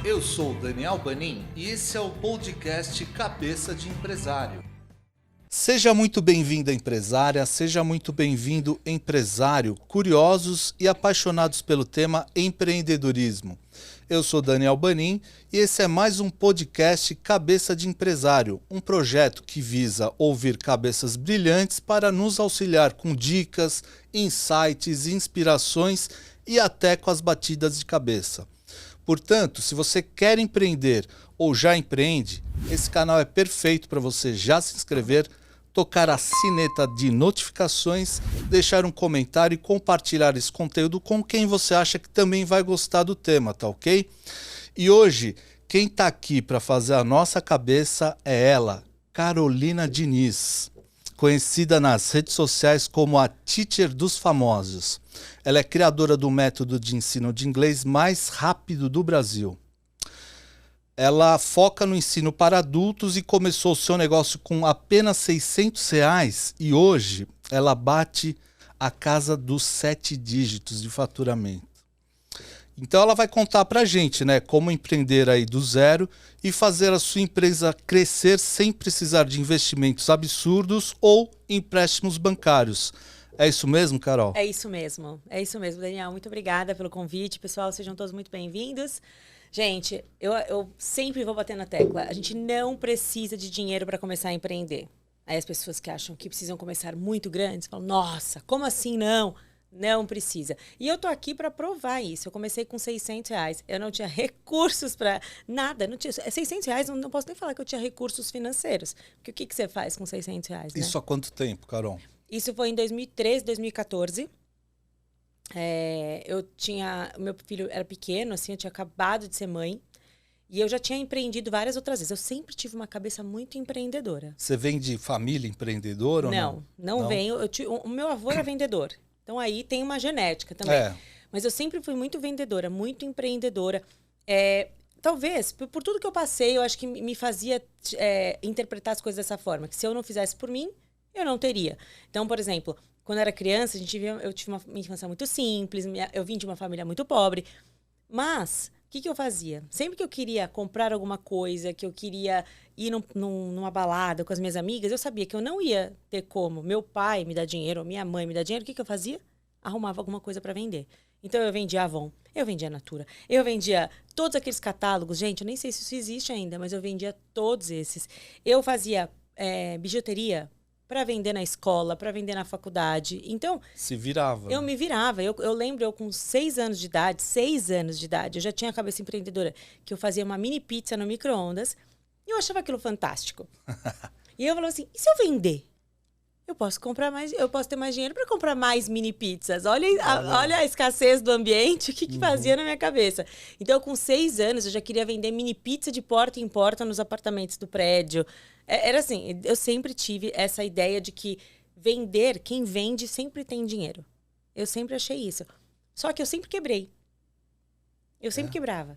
Eu sou o Daniel Banin e esse é o podcast Cabeça de Empresário. Seja muito bem-vinda, empresária, seja muito bem-vindo, empresário, curiosos e apaixonados pelo tema empreendedorismo. Eu sou Daniel Banin e esse é mais um podcast Cabeça de Empresário, um projeto que visa ouvir cabeças brilhantes para nos auxiliar com dicas, insights, inspirações e até com as batidas de cabeça. Portanto, se você quer empreender ou já empreende, esse canal é perfeito para você já se inscrever, tocar a sineta de notificações, deixar um comentário e compartilhar esse conteúdo com quem você acha que também vai gostar do tema, tá ok? E hoje, quem está aqui para fazer a nossa cabeça é ela, Carolina Diniz, conhecida nas redes sociais como a Teacher dos Famosos. Ela é criadora do método de ensino de inglês mais rápido do Brasil. Ela foca no ensino para adultos e começou o seu negócio com apenas R$600 e hoje ela bate a casa dos 7 dígitos de faturamento. Então ela vai contar pra gente, né, como empreender aí do zero e fazer a sua empresa crescer sem precisar de investimentos absurdos ou empréstimos bancários. É isso mesmo, Carol? É isso mesmo, Daniel. Muito obrigada pelo convite. Pessoal, sejam todos muito bem-vindos. Gente, eu sempre vou bater na tecla. A gente não precisa de dinheiro para começar a empreender. Aí as pessoas que acham que precisam começar muito grandes falam, nossa, como assim não? Não precisa. E eu tô aqui para provar isso. Eu comecei com R$600. Eu não tinha recursos para nada. Não tinha, R$600, não posso nem falar que eu tinha recursos financeiros. Porque o que você faz com R$600, né? Isso há quanto tempo, Carol? Isso foi em 2013, 2014. Meu filho era pequeno, assim, eu tinha acabado de ser mãe. E eu já tinha empreendido várias outras vezes. Eu sempre tive uma cabeça muito empreendedora. Você vem de família empreendedora ou não? Não venho. O meu avô era vendedor. Então aí tem uma genética também. Mas eu sempre fui muito vendedora, muito empreendedora. Talvez, por tudo que eu passei, eu acho que me fazia interpretar as coisas dessa forma. Que se eu não fizesse por mim, eu não teria. Então, por exemplo, quando eu era criança, eu tive uma infância muito simples, eu vim de uma família muito pobre. Mas, o que eu fazia? Sempre que eu queria comprar alguma coisa, que eu queria ir numa balada com as minhas amigas, eu sabia que eu não ia ter como meu pai me dar dinheiro, ou minha mãe me dar dinheiro. O que eu fazia? Arrumava alguma coisa para vender. Então, eu vendia Avon, eu vendia Natura, eu vendia todos aqueles catálogos. Gente, eu nem sei se isso existe ainda, mas eu vendia todos esses. Eu fazia bijuteria para vender na escola, para vender na faculdade. Então, se virava. Eu me virava. Eu lembro, eu com 6 anos de idade, eu já tinha a cabeça empreendedora, que eu fazia uma mini pizza no micro-ondas e eu achava aquilo fantástico. E eu falava assim, e se eu vender? Eu posso ter mais dinheiro para comprar mais mini pizzas. Olha a escassez do ambiente, o que fazia na minha cabeça. Então, com 6 anos, eu já queria vender mini pizza de porta em porta nos apartamentos do prédio. Era assim, eu sempre tive essa ideia de que quem vende sempre tem dinheiro. Eu sempre achei isso. Só que eu sempre quebrei. Eu sempre quebrava.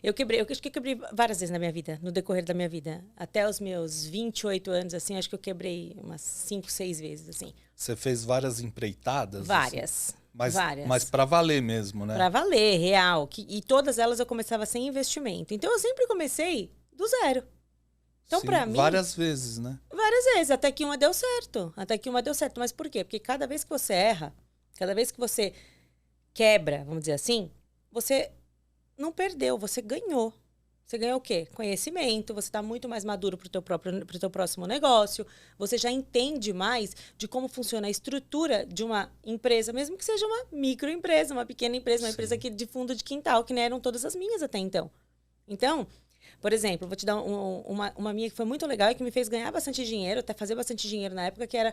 Eu acho que eu quebrei várias vezes na minha vida, no decorrer da minha vida. Até os meus 28 anos, assim, acho que eu quebrei umas 5, 6 vezes, assim. Você fez várias empreitadas? Várias. Assim? Várias. Mas para valer mesmo, né? Para valer, real. E todas elas eu começava sem investimento. Então, eu sempre comecei do zero. Então, para mim... Várias vezes, né? Várias vezes, até que uma deu certo. Mas por quê? Porque cada vez que você erra, cada vez que você quebra, vamos dizer assim, você não perdeu, você ganhou. Você ganhou o quê? Conhecimento, você está muito mais maduro pro teu próximo negócio, você já entende mais de como funciona a estrutura de uma empresa, mesmo que seja uma microempresa, uma pequena empresa, uma empresa de fundo de quintal, que nem eram todas as minhas até então. Então, por exemplo, vou te dar uma minha que foi muito legal e que me fez ganhar bastante dinheiro, até fazer bastante dinheiro na época, que era...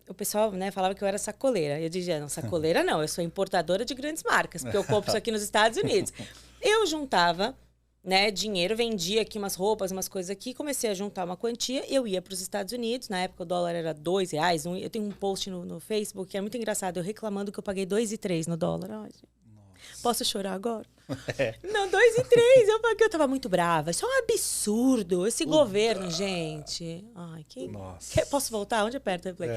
O pessoal, né, falava que eu era sacoleira. Eu dizia, não, sacoleira não, eu sou importadora de grandes marcas, porque eu compro isso aqui nos Estados Unidos. Eu juntava, né, dinheiro, vendia aqui umas roupas, umas coisas aqui, comecei a juntar uma quantia, eu ia para os Estados Unidos, na época o dólar era R$2, eu tenho um post no Facebook que é muito engraçado, eu reclamando que eu paguei 2,03 no dólar. Ai, posso chorar agora? Não, 2,03. Eu tava muito brava. Isso é um absurdo. Esse governo, gente. Ai, Nossa. Posso voltar? Onde aperta o replay?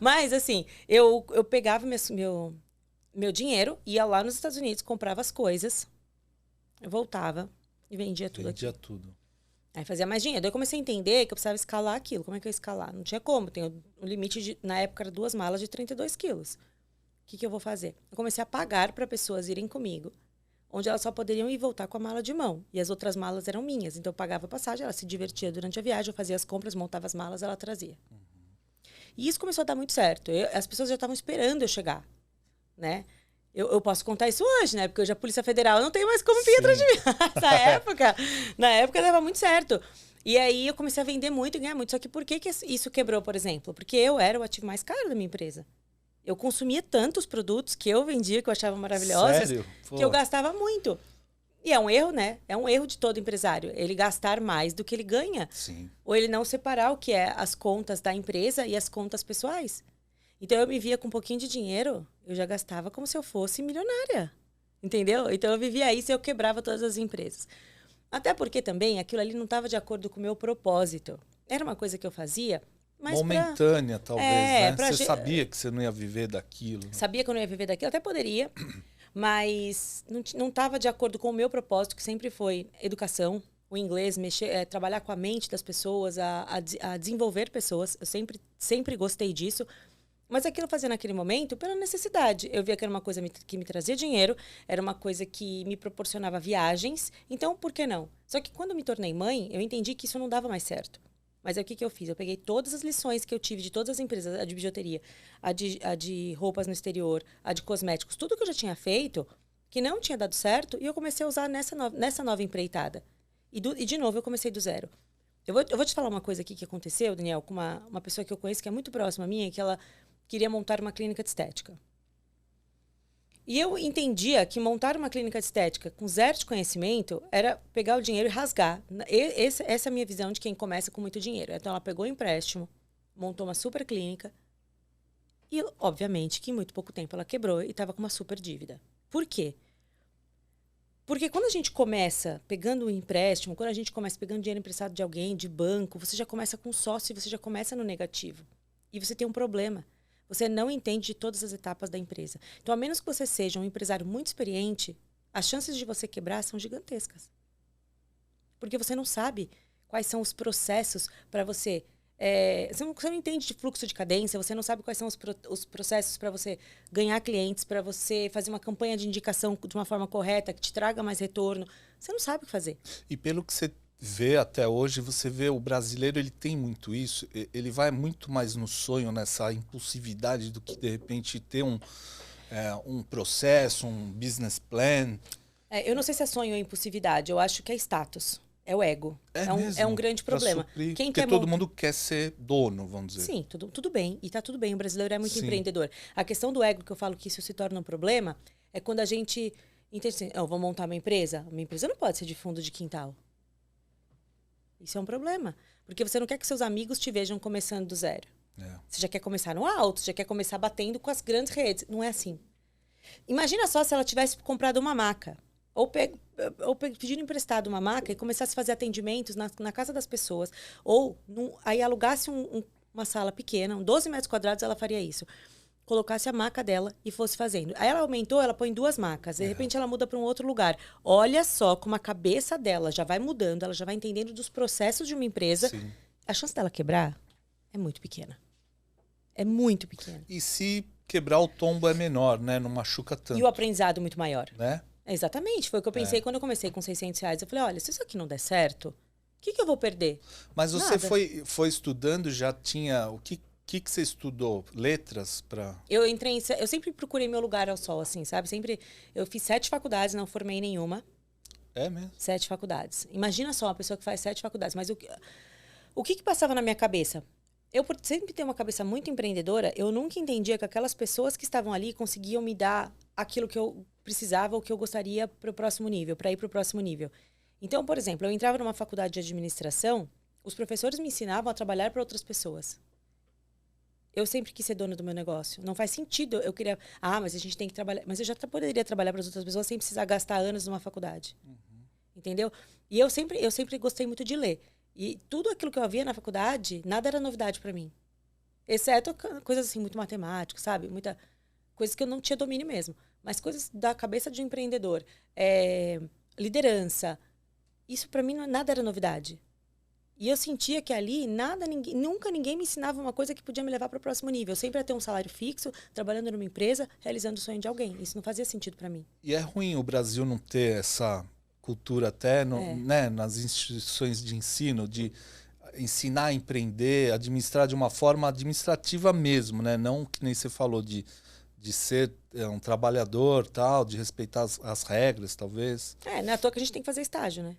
Mas, assim, eu pegava meu dinheiro, ia lá nos Estados Unidos, comprava as coisas, Eu voltava e vendia tudo Vendia aqui. tudo. Aí fazia mais dinheiro. Daí eu comecei a entender que eu precisava escalar aquilo. Como é que eu ia escalar? Não tinha como. Tem o limite de, na época, era 2 malas de 32 quilos. O que eu vou fazer? Eu comecei a pagar para pessoas irem comigo, onde elas só poderiam ir e voltar com a mala de mão. E as outras malas eram minhas. Então eu pagava a passagem, ela se divertia durante a viagem, eu fazia as compras, montava as malas, ela trazia. E isso começou a dar muito certo. As pessoas já estavam esperando eu chegar, né? Eu posso contar isso hoje, né? Porque hoje a Polícia Federal não tem mais como vir atrás de mim. Na época dava muito certo. E aí eu comecei a vender muito e ganhar muito. Só que por que isso quebrou, por exemplo? Porque eu era o ativo mais caro da minha empresa. Eu consumia tantos produtos que eu vendia, que eu achava maravilhosos, Sério? que eu gastava muito. E é um erro, né? É um erro de todo empresário. Ele gastar mais do que ele ganha. Sim. Ou ele não separar o que é as contas da empresa e as contas pessoais. Então eu me via com um pouquinho de dinheiro, eu já gastava como se eu fosse milionária. Entendeu? Então eu vivia isso e eu quebrava todas as empresas. Até porque também aquilo ali não estava de acordo com o meu propósito. Era uma coisa que eu fazia, mas momentânea, talvez, É, né? Você sabia que você não ia viver daquilo. sabia que eu não ia viver daquilo, até poderia, mas não estava de acordo com o meu propósito, que sempre foi educação, o inglês, trabalhar com a mente das pessoas, a desenvolver pessoas. Eu sempre gostei disso. Mas aquilo eu fazia naquele momento pela necessidade. Eu via que era uma coisa que me trazia dinheiro, era uma coisa que me proporcionava viagens. Então, por que não? Só que quando eu me tornei mãe, eu entendi que isso não dava mais certo. Mas aí o que eu fiz? Eu peguei todas as lições que eu tive de todas as empresas, a de bijuteria, a de roupas no exterior, a de cosméticos, tudo que eu já tinha feito, que não tinha dado certo, e eu comecei a usar nessa nova empreitada. E de novo, eu comecei do zero. Eu vou te falar uma coisa aqui que aconteceu, Daniel, com uma pessoa que eu conheço, que é muito próxima a minha, que ela queria montar uma clínica de estética. E eu entendia que montar uma clínica de estética com zero de conhecimento era pegar o dinheiro e rasgar. Essa é a minha visão de quem começa com muito dinheiro. Então, ela pegou o empréstimo, montou uma super clínica e, obviamente, que em muito pouco tempo ela quebrou e estava com uma super dívida. Por quê? Porque quando a gente começa pegando um empréstimo, quando a gente começa pegando dinheiro emprestado de alguém, de banco, você já começa com sócio e você já começa no negativo. E você tem um problema. Você não entende de todas as etapas da empresa. Então, a menos que você seja um empresário muito experiente, as chances de você quebrar são gigantescas. Porque você não sabe quais são os processos para você... você não entende de fluxo de cadência, você não sabe quais são os processos para você ganhar clientes, para você fazer uma campanha de indicação de uma forma correta, que te traga mais retorno. Você não sabe o que fazer. E pelo que você vê até hoje, você vê o brasileiro, ele tem muito isso, ele vai muito mais no sonho, nessa impulsividade do que de repente ter um processo, um business plan. Eu não sei se é sonho ou impulsividade, eu acho que é status, é o ego. É um grande problema. Porque todo mundo quer ser dono, vamos dizer. Sim, tudo bem, e tá tudo bem, o brasileiro é muito Sim. empreendedor. A questão do ego, que eu falo que isso se torna um problema, é quando a gente entende assim, eu vou montar uma empresa não pode ser de fundo de quintal. Isso é um problema. Porque você não quer que seus amigos te vejam começando do zero. Você já quer começar no alto, você já quer começar batendo com as grandes redes. Não é assim. Imagina só se ela tivesse comprado uma maca. Ou pedindo emprestado uma maca e começasse a fazer atendimentos na casa das pessoas. Ou aí alugasse uma sala pequena, 12 metros quadrados, ela faria isso. Colocasse a maca dela e fosse fazendo. Aí ela aumentou, ela põe 2 macas. De repente ela muda para um outro lugar. Olha só como a cabeça dela já vai mudando, ela já vai entendendo dos processos de uma empresa. Sim. A chance dela quebrar é muito pequena. É muito pequena. E se quebrar, o tombo é menor, né? Não machuca tanto. E o aprendizado muito maior. Né? Exatamente. Foi o que eu pensei quando eu comecei com R$600. Eu falei, olha, se isso aqui não der certo, o que eu vou perder? Mas você Nada. foi estudando, já tinha... O que você estudou? Letras para... Eu sempre procurei meu lugar ao sol, assim, sabe? Eu fiz 7 faculdades, não formei nenhuma. É mesmo? 7 faculdades. Imagina só uma pessoa que faz 7 faculdades. Mas o que passava na minha cabeça? Eu, por sempre ter uma cabeça muito empreendedora, eu nunca entendia que aquelas pessoas que estavam ali conseguiam me dar aquilo que eu precisava ou que eu gostaria para o próximo nível, para ir para o próximo nível. Então, por exemplo, eu entrava numa faculdade de administração, os professores me ensinavam a trabalhar para outras pessoas. Eu sempre quis ser dona do meu negócio. Não faz sentido. Eu queria... mas a gente tem que trabalhar... Mas eu já poderia trabalhar para as outras pessoas sem precisar gastar anos numa faculdade. Entendeu? E eu sempre gostei muito de ler. E tudo aquilo que eu havia na faculdade, nada era novidade para mim. Exceto coisas assim, muito matemáticas, sabe? Coisas que eu não tinha domínio mesmo. Mas coisas da cabeça de um empreendedor. liderança. Isso para mim nada era novidade. E eu sentia que ali nunca ninguém me ensinava uma coisa que podia me levar para o próximo nível. Eu sempre ia ter um salário fixo, trabalhando numa empresa, realizando o sonho de alguém. Isso não fazia sentido para mim. E é ruim o Brasil não ter essa cultura até né, nas instituições de ensino, de ensinar a empreender, administrar de uma forma administrativa mesmo, né? Não que nem você falou de ser um trabalhador, tal, de respeitar as regras, talvez. Não é à toa que a gente tem que fazer estágio, né?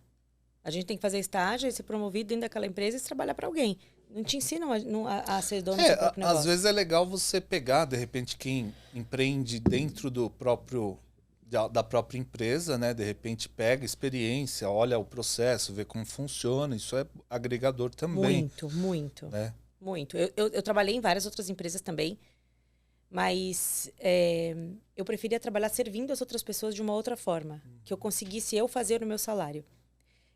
A gente tem que fazer estágio, ser promovido dentro daquela empresa e trabalhar para alguém. Não te ensinam a ser dono do seu próprio negócio. Às vezes é legal você pegar, de repente, quem empreende dentro da própria empresa, né? De repente pega experiência, olha o processo, vê como funciona. Isso é agregador também. Muito, muito. Né? Muito. Eu trabalhei em várias outras empresas também, mas eu preferia trabalhar servindo as outras pessoas de uma outra forma. Que eu conseguisse fazer o meu salário.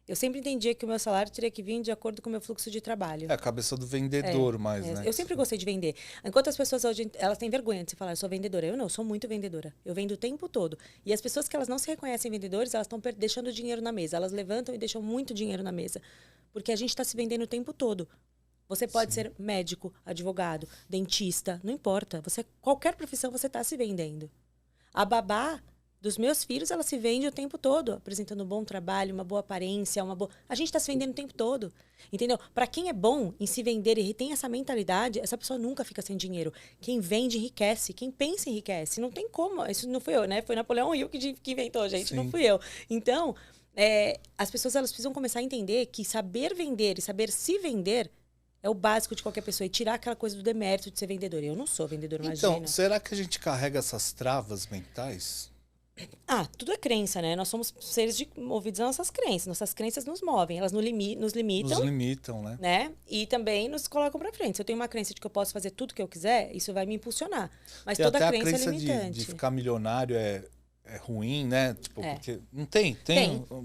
Eu sempre entendia que o meu salário teria que vir de acordo com o meu fluxo de trabalho. É a cabeça do vendedor mais, né? Eu sempre gostei de vender. Enquanto as pessoas hoje, elas têm vergonha de se falar, eu sou vendedora. Eu não, eu sou muito vendedora. Eu vendo o tempo todo. E as pessoas que elas não se reconhecem vendedores, elas estão deixando dinheiro na mesa. Elas levantam e deixam muito dinheiro na mesa. Porque a gente está se vendendo o tempo todo. Você pode ser médico, advogado, dentista, não importa. Qualquer profissão você está se vendendo. A babá dos meus filhos, ela se vende o tempo todo, apresentando um bom trabalho, uma boa aparência, A gente está se vendendo o tempo todo, entendeu? Para quem é bom em se vender e tem essa mentalidade, essa pessoa nunca fica sem dinheiro. Quem vende, enriquece. Quem pensa, enriquece. Não tem como. Isso não fui eu, né? Foi Napoleão Hill que inventou, gente. Sim. Não fui eu. Então, as pessoas elas precisam começar a entender que saber vender e saber se vender é o básico de qualquer pessoa. E tirar aquela coisa do demérito de ser vendedor. Eu não sou vendedor, imagina. Então, será que a gente carrega essas travas mentais? Tudo é crença, né? Nós somos seres movidos às nossas crenças. Nossas crenças nos movem, elas nos limitam. Nos limitam, né? E também nos colocam pra frente. Se eu tenho uma crença de que eu posso fazer tudo que eu quiser, isso vai me impulsionar. Mas e toda até crença a crença é limitante. De ficar milionário é ruim, né? Tipo, porque não tem.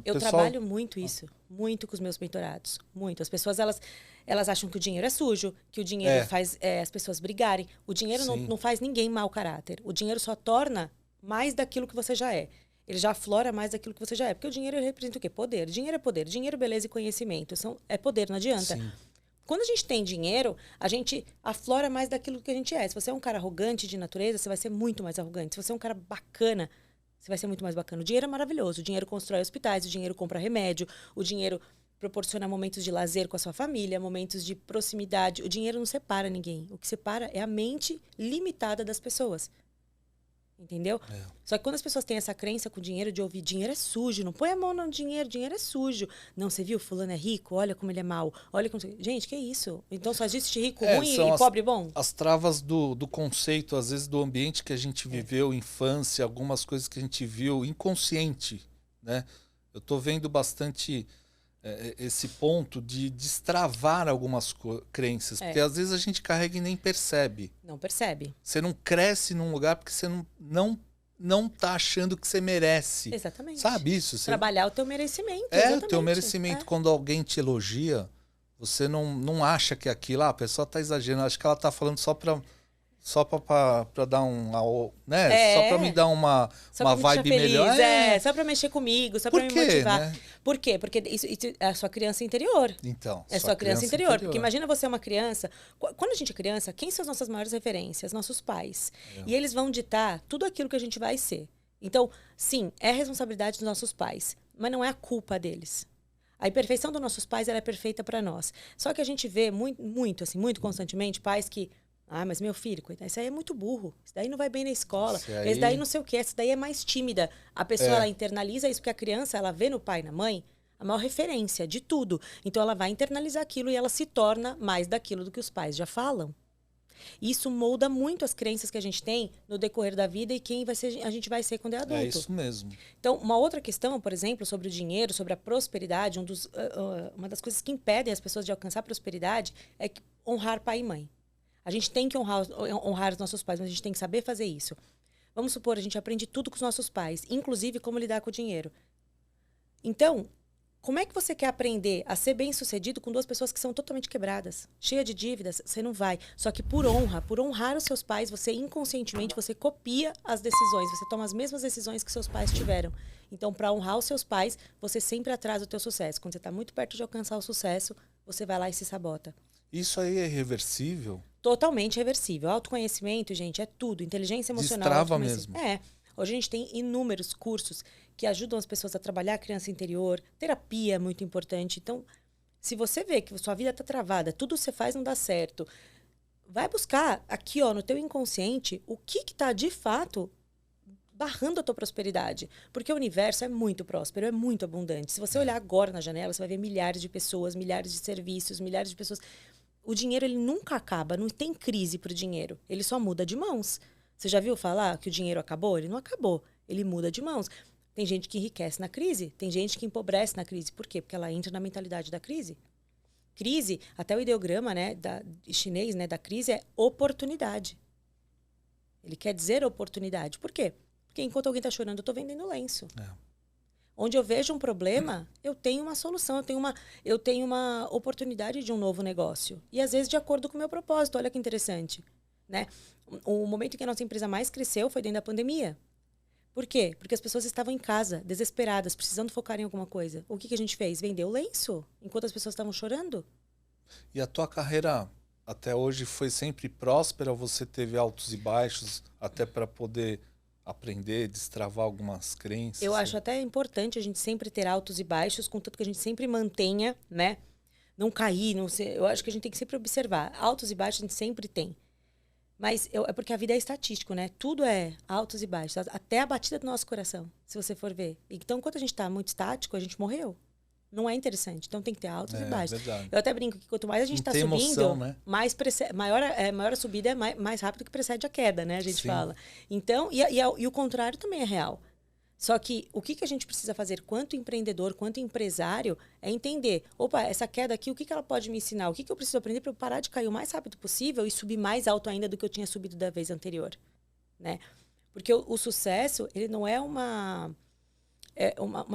Eu trabalho muito isso. Muito com os meus mentorados. Muito. As pessoas, elas acham que o dinheiro é sujo, que o dinheiro faz as pessoas brigarem. O dinheiro não faz ninguém mau caráter. O dinheiro só torna mais daquilo que você já é. Ele já aflora mais daquilo que você já é. Porque o dinheiro representa o quê? Poder. Dinheiro é poder. Dinheiro, beleza e conhecimento. É poder, não adianta. Sim. Quando a gente tem dinheiro, a gente aflora mais daquilo que a gente é. Se você é um cara arrogante de natureza, você vai ser muito mais arrogante. Se você é um cara bacana, você vai ser muito mais bacana. O dinheiro é maravilhoso. O dinheiro constrói hospitais, o dinheiro compra remédio, o dinheiro proporciona momentos de lazer com a sua família, momentos de proximidade. O dinheiro não separa ninguém. O que separa é a mente limitada das pessoas. Entendeu? Só que quando as pessoas têm essa crença com o dinheiro de ouvir dinheiro é sujo, não põe a mão no dinheiro, dinheiro é sujo. Não, você viu? Fulano é rico, olha como ele é mau. Olha como... Gente, que isso? Então só existe rico ruim e pobre bom? As travas do conceito, às vezes do ambiente que a gente viveu, infância, algumas coisas que a gente viu inconsciente, né? Eu tô vendo bastante esse ponto de destravar algumas crenças. Porque às vezes a gente carrega e nem percebe. Não percebe. Você não cresce num lugar porque você não tá achando que você merece. Exatamente. Sabe isso? Trabalhar o teu merecimento. O teu merecimento. Quando alguém te elogia, você não acha que aquilo... a pessoa tá exagerando. Acho que ela tá falando só pra dar né? Só pra me dar uma vibe melhor. Só pra mexer comigo, só pra me motivar. Né? Por quê? Porque isso é a sua criança interior. Então, é sua criança interior. Porque imagina você é uma criança. Quando a gente é criança, quem são as nossas maiores referências? Nossos pais. E eles vão ditar tudo aquilo que a gente vai ser. Então, sim, é responsabilidade dos nossos pais, mas não é a culpa deles. A imperfeição dos nossos pais ela é perfeita para nós. Só que a gente vê muito constantemente pais que mas meu filho, coitado, esse aí é muito burro. Esse daí não vai bem na escola. Esse daí não sei o quê. Esse daí é mais tímida. A pessoa, ela internaliza isso porque a criança, ela vê no pai e na mãe a maior referência de tudo. Então, ela vai internalizar aquilo e ela se torna mais daquilo do que os pais já falam. Isso molda muito as crenças que a gente tem no decorrer da vida e quem a gente vai ser quando é adulto. É isso mesmo. Então, uma outra questão, por exemplo, sobre o dinheiro, sobre a prosperidade, uma das coisas que impedem as pessoas de alcançar a prosperidade é honrar pai e mãe. A gente tem que honrar os nossos pais, mas a gente tem que saber fazer isso. Vamos supor, a gente aprende tudo com os nossos pais, inclusive como lidar com o dinheiro. Então, Como é que você quer aprender a ser bem-sucedido com duas pessoas que são totalmente quebradas, cheias de dívidas? Você não vai. Só que por honra, por honrar os seus pais, você inconscientemente, você copia as decisões, você toma as mesmas decisões que seus pais tiveram. Então, para honrar os seus pais, você sempre atrasa o teu sucesso. Quando você está muito perto de alcançar o sucesso, você vai lá e se sabota. Isso aí é reversível? Totalmente reversível. Autoconhecimento, gente, é tudo. Inteligência emocional. Destrava mesmo. É. Hoje a gente tem inúmeros cursos que ajudam as pessoas a trabalhar a criança interior. Terapia é muito importante. Então, se você vê que sua vida está travada, tudo que você faz não dá certo, vai buscar aqui, ó, no teu inconsciente, o que está de fato barrando a tua prosperidade. Porque o universo é muito próspero, é muito abundante. Se você olhar agora na janela, você vai ver milhares de pessoas, milhares de serviços, milhares de pessoas. O dinheiro, ele nunca acaba, não tem crise para o dinheiro. Ele só muda de mãos. Você já viu falar que o dinheiro acabou? Ele não acabou, ele muda de mãos. Tem gente que enriquece na crise, tem gente que empobrece na crise. Por quê? Porque ela entra na mentalidade da crise. Crise, até o ideograma, né, chinês, né, da crise é oportunidade. Ele quer dizer oportunidade. Por quê? Porque enquanto alguém está chorando, eu estou vendendo lenço. Onde eu vejo um problema, eu tenho uma solução, eu tenho uma oportunidade de um novo negócio. E às vezes de acordo com o meu propósito. Olha que interessante, né? O momento em que a nossa empresa mais cresceu foi dentro da pandemia. Por quê? Porque as pessoas estavam em casa, desesperadas, precisando focar em alguma coisa. O que a gente fez? Vendeu lenço, enquanto as pessoas estavam chorando. E a tua carreira até hoje foi sempre próspera? Você teve altos e baixos até para poder aprender, destravar algumas crenças? Eu acho até importante a gente sempre ter altos e baixos, contanto que a gente sempre mantenha, né? Não cair, não ser, eu acho que a gente tem que sempre observar. Altos e baixos a gente sempre tem. Mas é porque a vida é estatístico, né? Tudo é altos e baixos, até a batida do nosso coração, se você for ver. Então, quando a gente está muito estático, a gente morreu. Não é interessante. Então, tem que ter altos e baixos. Verdade. Eu até brinco que quanto mais a gente está subindo, emoção, né? maior a subida é mais rápido que precede a queda, né? A gente Sim. fala. Então, e o contrário também é real. Só que o que a gente precisa fazer quanto empreendedor, quanto empresário, é entender, opa, essa queda aqui, o que ela pode me ensinar? O que eu preciso aprender para eu parar de cair o mais rápido possível e subir mais alto ainda do que eu tinha subido da vez anterior, né? Porque o sucesso, ele não é uma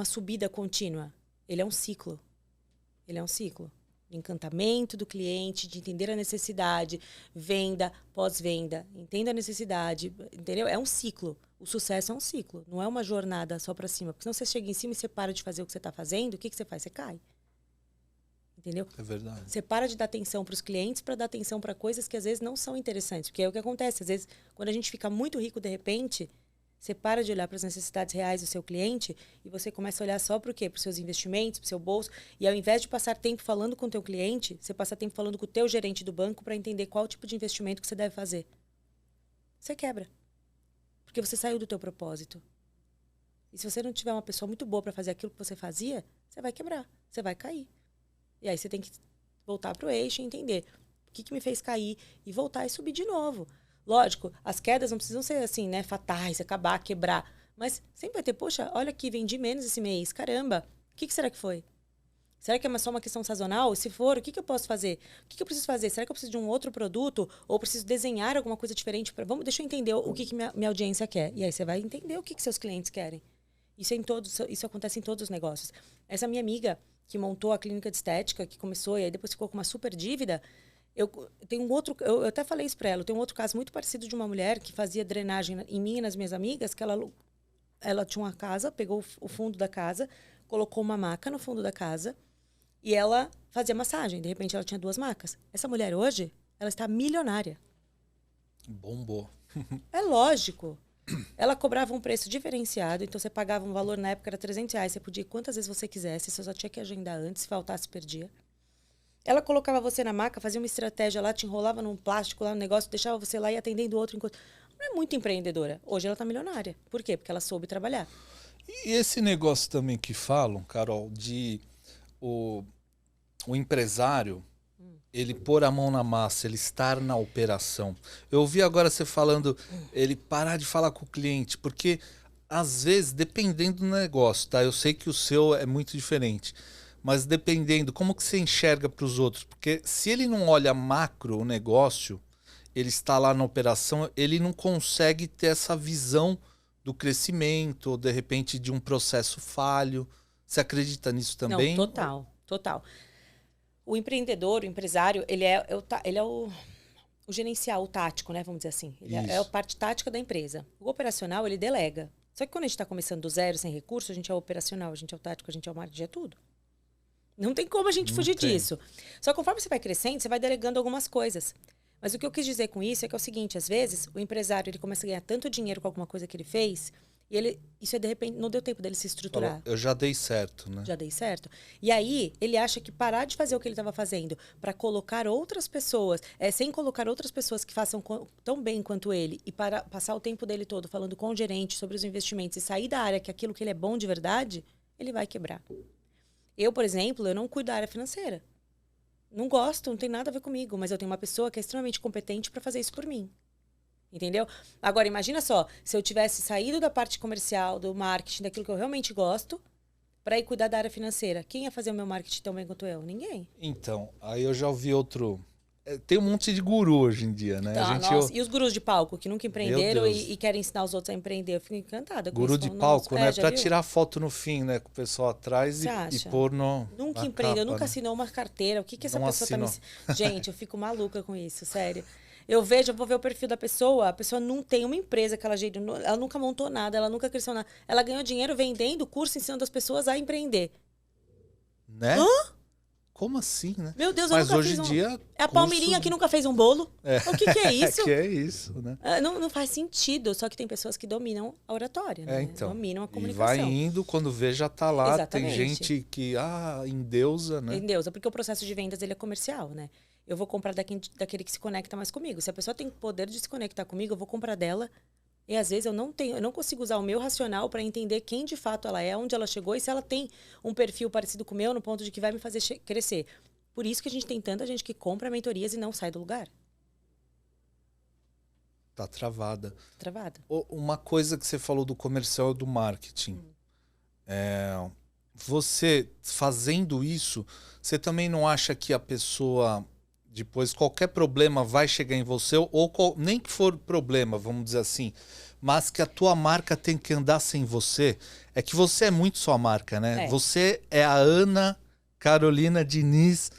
subida contínua. Ele é um ciclo. Ele é um ciclo. De encantamento do cliente, de entender a necessidade, venda, pós-venda, entenda a necessidade, entendeu? É um ciclo. O sucesso é um ciclo, não é uma jornada só para cima. Porque senão você chega em cima e você para de fazer o que você está fazendo, o que você faz? Você cai. Entendeu? É verdade. Você para de dar atenção para os clientes para dar atenção para coisas que às vezes não são interessantes. Porque é o que acontece. Às vezes, quando a gente fica muito rico de repente, você para de olhar para as necessidades reais do seu cliente e você começa a olhar só para o quê? Para os seus investimentos, para o seu bolso. E ao invés de passar tempo falando com o teu cliente, você passa tempo falando com o teu gerente do banco para entender qual tipo de investimento que você deve fazer. Você quebra. Porque você saiu do teu propósito. E se você não tiver uma pessoa muito boa para fazer aquilo que você fazia, você vai quebrar, você vai cair. E aí você tem que voltar para o eixo e entender o que me fez cair e voltar e subir de novo. Lógico, as quedas não precisam ser assim, né, fatais, acabar, quebrar. Mas sempre vai ter, poxa, olha aqui, vendi menos esse mês, caramba, o que será que foi? Será que é só uma questão sazonal? Se for, o que eu posso fazer? O que eu preciso fazer? Será que eu preciso de um outro produto? Ou preciso desenhar alguma coisa diferente? Deixa eu entender o que minha audiência quer. E aí você vai entender o que seus clientes querem. Isso acontece em todos os negócios. Essa minha amiga que montou a clínica de estética, que começou e aí depois ficou com uma super dívida, eu eu até falei isso para ela, eu tenho um outro caso muito parecido de uma mulher que fazia drenagem em mim e nas minhas amigas, que ela tinha uma casa, pegou o fundo da casa, colocou uma maca no fundo da casa e ela fazia massagem. De repente ela tinha 2 macas. Essa mulher hoje, ela está milionária. Bombou. É lógico. Ela cobrava um preço diferenciado, então você pagava um valor, na época era R$300, você podia ir quantas vezes você quisesse, você só tinha que agendar antes, se faltasse, perdia. Ela colocava você na maca, fazia uma estratégia lá, te enrolava num plástico lá no negócio, deixava você lá e atendendo o outro enquanto... Não é muito empreendedora. Hoje ela tá milionária. Por quê? Porque ela soube trabalhar. E esse negócio também que falam, Carol, de o empresário, ele pôr a mão na massa, ele estar na operação. Eu ouvi agora você falando, ele parar de falar com o cliente, porque às vezes, dependendo do negócio, tá? Eu sei que o seu é muito diferente. Mas dependendo, como que você enxerga para os outros? Porque se ele não olha macro o negócio, ele está lá na operação, ele não consegue ter essa visão do crescimento, ou de repente de um processo falho. Você acredita nisso Não, também? total, total. O empreendedor, o empresário, ele é o gerencial, o tático, né? Vamos dizer assim. Ele é a Isso. parte tática da empresa. O operacional, ele delega. Só que quando a gente está começando do zero, sem recurso, a gente é o operacional, a gente é o tático, a gente é o marketing, é tudo. Não tem como a gente Não fugir tem. disso. Só que conforme você vai crescendo, você vai delegando algumas coisas. Mas o que eu quis dizer com isso é que é o seguinte, às vezes, o empresário ele começa a ganhar tanto dinheiro com alguma coisa que ele fez, e isso é de repente, não deu tempo dele se estruturar. Falou, eu já dei certo, né? Já dei certo. E aí, ele acha que parar de fazer o que ele estava fazendo para colocar outras pessoas, sem colocar outras pessoas que façam tão bem quanto ele, e para passar o tempo dele todo falando com o gerente sobre os investimentos e sair da área que aquilo que ele é bom de verdade, ele vai quebrar. Eu, por exemplo, eu não cuido da área financeira. Não gosto, não tem nada a ver comigo, mas eu tenho uma pessoa que é extremamente competente para fazer isso por mim. Entendeu? Agora, imagina só, se eu tivesse saído da parte comercial, do marketing, daquilo que eu realmente gosto, para ir cuidar da área financeira. Quem ia fazer o meu marketing tão bem quanto eu? Ninguém. Então, aí eu já ouvi outro... Tem um monte de guru hoje em dia, né? Tá, nossa, e os gurus de palco que nunca empreenderam Deus. e querem ensinar os outros a empreender? Eu fico encantada com Guru isso. de Falo, palco, nossa, né? já Pra viu? tirar foto no fim, né? Com o pessoal atrás Você e acha? pôr Nunca na empreendeu, capa, nunca né? assinou uma carteira. O que essa Não pessoa tá me assinou. Gente, eu fico maluca com isso, sério. Eu vou ver o perfil da pessoa, a pessoa não tem uma empresa que ela gerou, ela nunca montou nada, ela nunca cresceu nada. Ela ganhou dinheiro vendendo curso, ensinando as pessoas a empreender. Né? Hã? Como assim, né? Meu Deus, eu Mas nunca hoje fiz em um... dia... É a Palmeirinha que nunca fez um bolo. O que é isso? Que é isso, né? Não faz sentido, só que tem pessoas que dominam a oratória, né? Então. Dominam a E comunicação. vai indo, quando vê, já tá lá. Exatamente. Tem gente que, endeusa, né? Endeusa, porque o processo de vendas ele é comercial, né? Eu vou comprar daquele que se conecta mais comigo. Se a pessoa tem poder de se conectar comigo, eu vou comprar dela. E às vezes eu não consigo usar o meu racional para entender quem de fato ela é, onde ela chegou e se ela tem um perfil parecido com o meu no ponto de que vai me fazer crescer. Por isso que a gente tem tanta gente que compra mentorias e não sai do lugar. Tá travada. Travada. Uma coisa que você falou do comercial e do marketing. Você fazendo isso, você também não acha que a pessoa, depois, qualquer problema vai chegar em você? Nem que for problema, vamos dizer assim, mas que a tua marca tem que andar sem você? É que você é muito sua marca, né? É. Você é a Ana Carolina Diniz,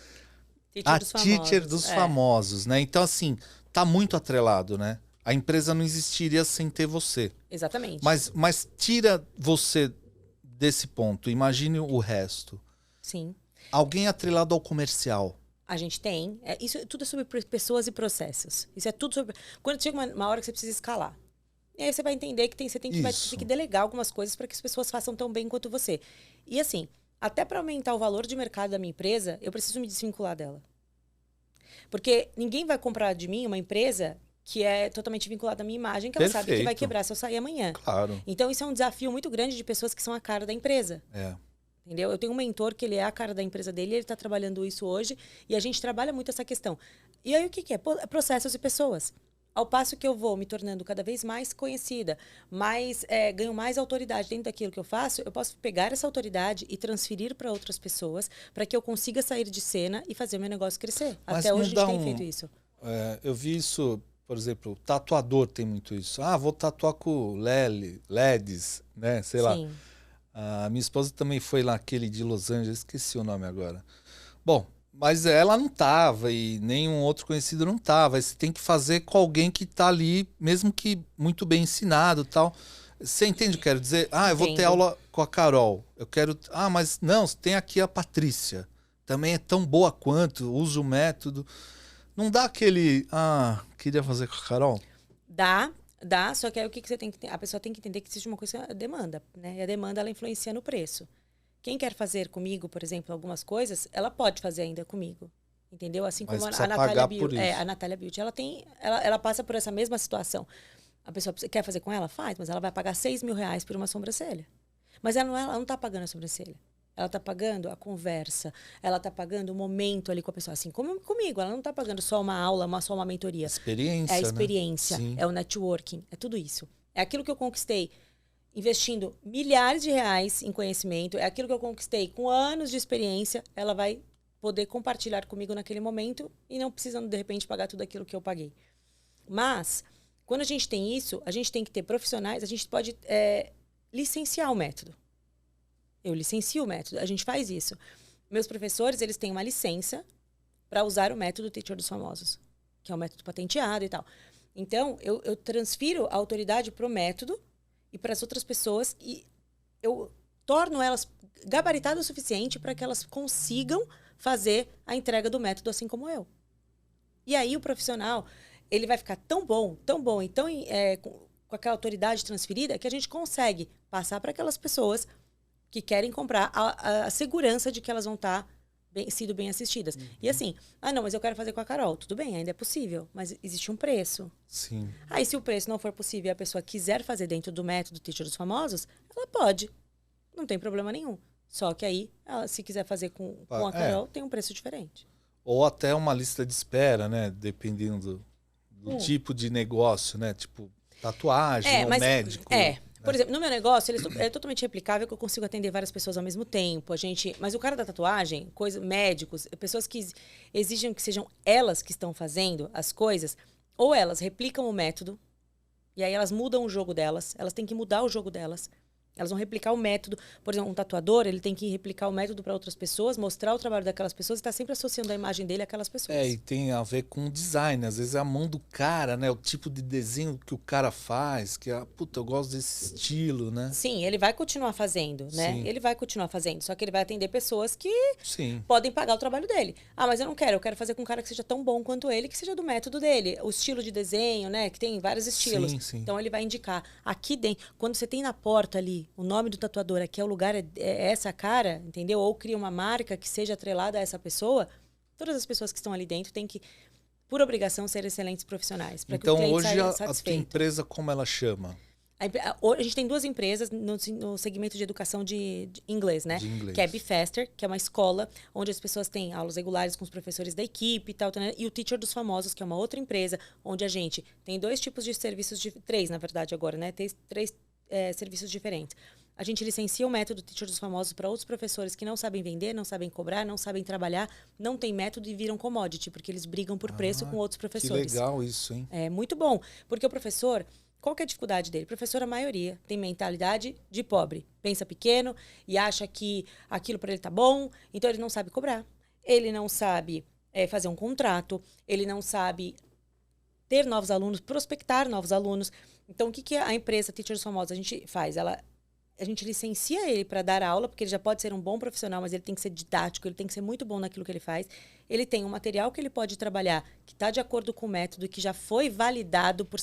a teacher dos famosos, né? Então, assim, tá muito atrelado, né? A empresa não existiria sem ter você. Exatamente. Mas tira você desse ponto, imagine o resto. Sim. Alguém atrelado ao comercial. A gente tem. Isso tudo é sobre pessoas e processos. Isso é tudo sobre... Quando chega uma hora que você precisa escalar. E aí você vai entender que você tem que delegar algumas coisas para que as pessoas façam tão bem quanto você. E assim, até para aumentar o valor de mercado da minha empresa, eu preciso me desvincular dela. Porque ninguém vai comprar de mim uma empresa que é totalmente vinculada à minha imagem, que ela sabe que vai quebrar se eu sair amanhã. Claro. Então, isso é um desafio muito grande de pessoas que são a cara da empresa. Entendeu? Eu tenho um mentor que ele é a cara da empresa dele, ele está trabalhando isso hoje, e a gente trabalha muito essa questão. E aí, o que é? Processos e pessoas. Ao passo que eu vou me tornando cada vez mais conhecida, ganho mais autoridade dentro daquilo que eu faço, eu posso pegar essa autoridade e transferir para outras pessoas, para que eu consiga sair de cena e fazer o meu negócio crescer. Mas até hoje a gente tem feito isso. Eu vi isso, por exemplo, tatuador tem muito isso. Vou tatuar com LEDs, né? Sei lá. Sim. A minha esposa também foi lá, aquele de Los Angeles, esqueci o nome agora. Bom, mas ela não tava e nenhum outro conhecido não tava. Você tem que fazer com alguém que tá ali, mesmo que muito bem ensinado e tal. Você entende o que eu quero dizer? Eu vou ter aula com a Carol. Eu quero... mas não, tem aqui a Patrícia. Também é tão boa quanto, usa o método. Não dá aquele... queria fazer com a Carol? Dá, só que aí o que você tem que ter? A pessoa tem que entender que existe uma coisa, a demanda, né? E a demanda, ela influencia no preço. Quem quer fazer comigo, por exemplo, algumas coisas, ela pode fazer ainda comigo. Entendeu? Assim como a Natália Beauty. A Natália Beauty, ela passa por essa mesma situação. A pessoa quer fazer com ela? Faz, mas ela vai pagar R$6.000 por uma sobrancelha. Mas ela não está pagando a sobrancelha. Ela está pagando a conversa, ela está pagando o momento ali com a pessoa. Assim como comigo, ela não está pagando só uma aula, só uma mentoria. Experiência, é a experiência, né? é o networking, é tudo isso. É aquilo que eu conquistei investindo milhares de reais em conhecimento, é aquilo que eu conquistei com anos de experiência, ela vai poder compartilhar comigo naquele momento e não precisando, de repente, pagar tudo aquilo que eu paguei. Mas, quando a gente tem isso, a gente tem que ter profissionais, a gente pode licenciar o método. Eu licencio o método. A gente faz isso. Meus professores, eles têm uma licença para usar o método Teacher dos Famosos, que é um método patenteado e tal. Então, eu transfiro a autoridade para o método e para as outras pessoas e eu torno elas gabaritadas o suficiente para que elas consigam fazer a entrega do método assim como eu. E aí o profissional, ele vai ficar tão bom e tão com aquela autoridade transferida que a gente consegue passar para aquelas pessoas que querem comprar a segurança de que elas vão estar sido bem assistidas. E assim, não, mas eu quero fazer com a Carol. Tudo bem, ainda é possível, mas existe um preço. Sim. Aí se o preço não for possível e a pessoa quiser fazer dentro do método Teacher dos Famosos, ela pode. Não tem problema nenhum. Só que aí, ela, se quiser fazer com a Carol, tem um preço diferente. Ou até uma lista de espera, né? Dependendo do tipo de negócio, né? Tipo, tatuagem ou médico. Por exemplo, no meu negócio, ele é totalmente replicável, que eu consigo atender várias pessoas ao mesmo tempo. Mas o cara da tatuagem, médicos, pessoas que exigem que sejam elas que estão fazendo as coisas, ou elas replicam o método, e aí elas mudam o jogo delas, elas têm que mudar o jogo delas. Elas vão replicar o método. Por exemplo, um tatuador, ele tem que replicar o método para outras pessoas, mostrar o trabalho daquelas pessoas e está sempre associando a imagem dele àquelas pessoas. E tem a ver com o design. Às vezes é a mão do cara, né? O tipo de desenho que o cara faz, que puta, eu gosto desse estilo, né? Sim, ele vai continuar fazendo, né? Sim. Ele vai continuar fazendo, só que ele vai atender pessoas que Sim. podem pagar o trabalho dele. Mas eu quero fazer com um cara que seja tão bom quanto ele, que seja do método dele. O estilo de desenho, né? Que tem vários estilos. Sim. Então ele vai indicar. Aqui dentro, quando você tem na porta ali o nome do tatuador, aqui é o lugar, é essa cara, entendeu? Ou cria uma marca que seja atrelada a essa pessoa, todas as pessoas que estão ali dentro têm que, por obrigação, ser excelentes profissionais. Então hoje a tua empresa, como ela chama? A gente tem 2 empresas no segmento de educação de inglês, né? De inglês. Que é Befaster, que é uma escola onde as pessoas têm aulas regulares com os professores da equipe e tal, e o Teacher dos Famosos, que é uma outra empresa onde a gente tem 2 tipos de serviços, 3 na verdade agora, né? Tem 3 serviços diferentes. A gente licencia o método Teacher dos Famosos para outros professores que não sabem vender, não sabem cobrar, não sabem trabalhar, não tem método e viram commodity, porque eles brigam por preço com outros professores. Que legal isso, hein? É muito bom, porque o professor, qual que é a dificuldade dele? O professor, a maioria, tem mentalidade de pobre. Pensa pequeno e acha que aquilo para ele tá bom, então ele não sabe cobrar. Ele não sabe fazer um contrato, ele não sabe ter novos alunos, prospectar novos alunos. Então, o que a empresa Teacher dos Famosos a gente faz? A gente licencia ele para dar aula, porque ele já pode ser um bom profissional, mas ele tem que ser didático, ele tem que ser muito bom naquilo que ele faz. Ele tem um material que ele pode trabalhar, que está de acordo com o método, que já foi validado por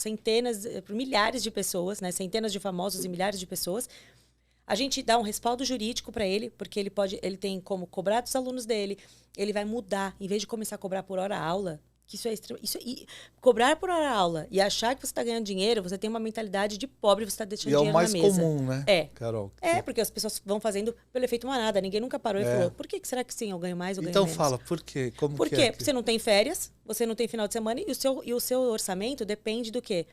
milhares de pessoas, né? Centenas de famosos e milhares de pessoas. A gente dá um respaldo jurídico para ele, porque ele tem como cobrar dos alunos dele, ele vai mudar, em vez de começar a cobrar por hora aula, que cobrar por hora aula e achar que você está ganhando dinheiro, você tem uma mentalidade de pobre, você está deixando dinheiro na mesa. E é o mais comum, né, Carol? Porque as pessoas vão fazendo pelo efeito manada. Ninguém nunca parou e falou, por que será que sim, eu ganho mais ou ganho menos? Então fala, por quê? Por quê? Porque você não tem férias, você não tem final de semana e o seu orçamento depende do quê?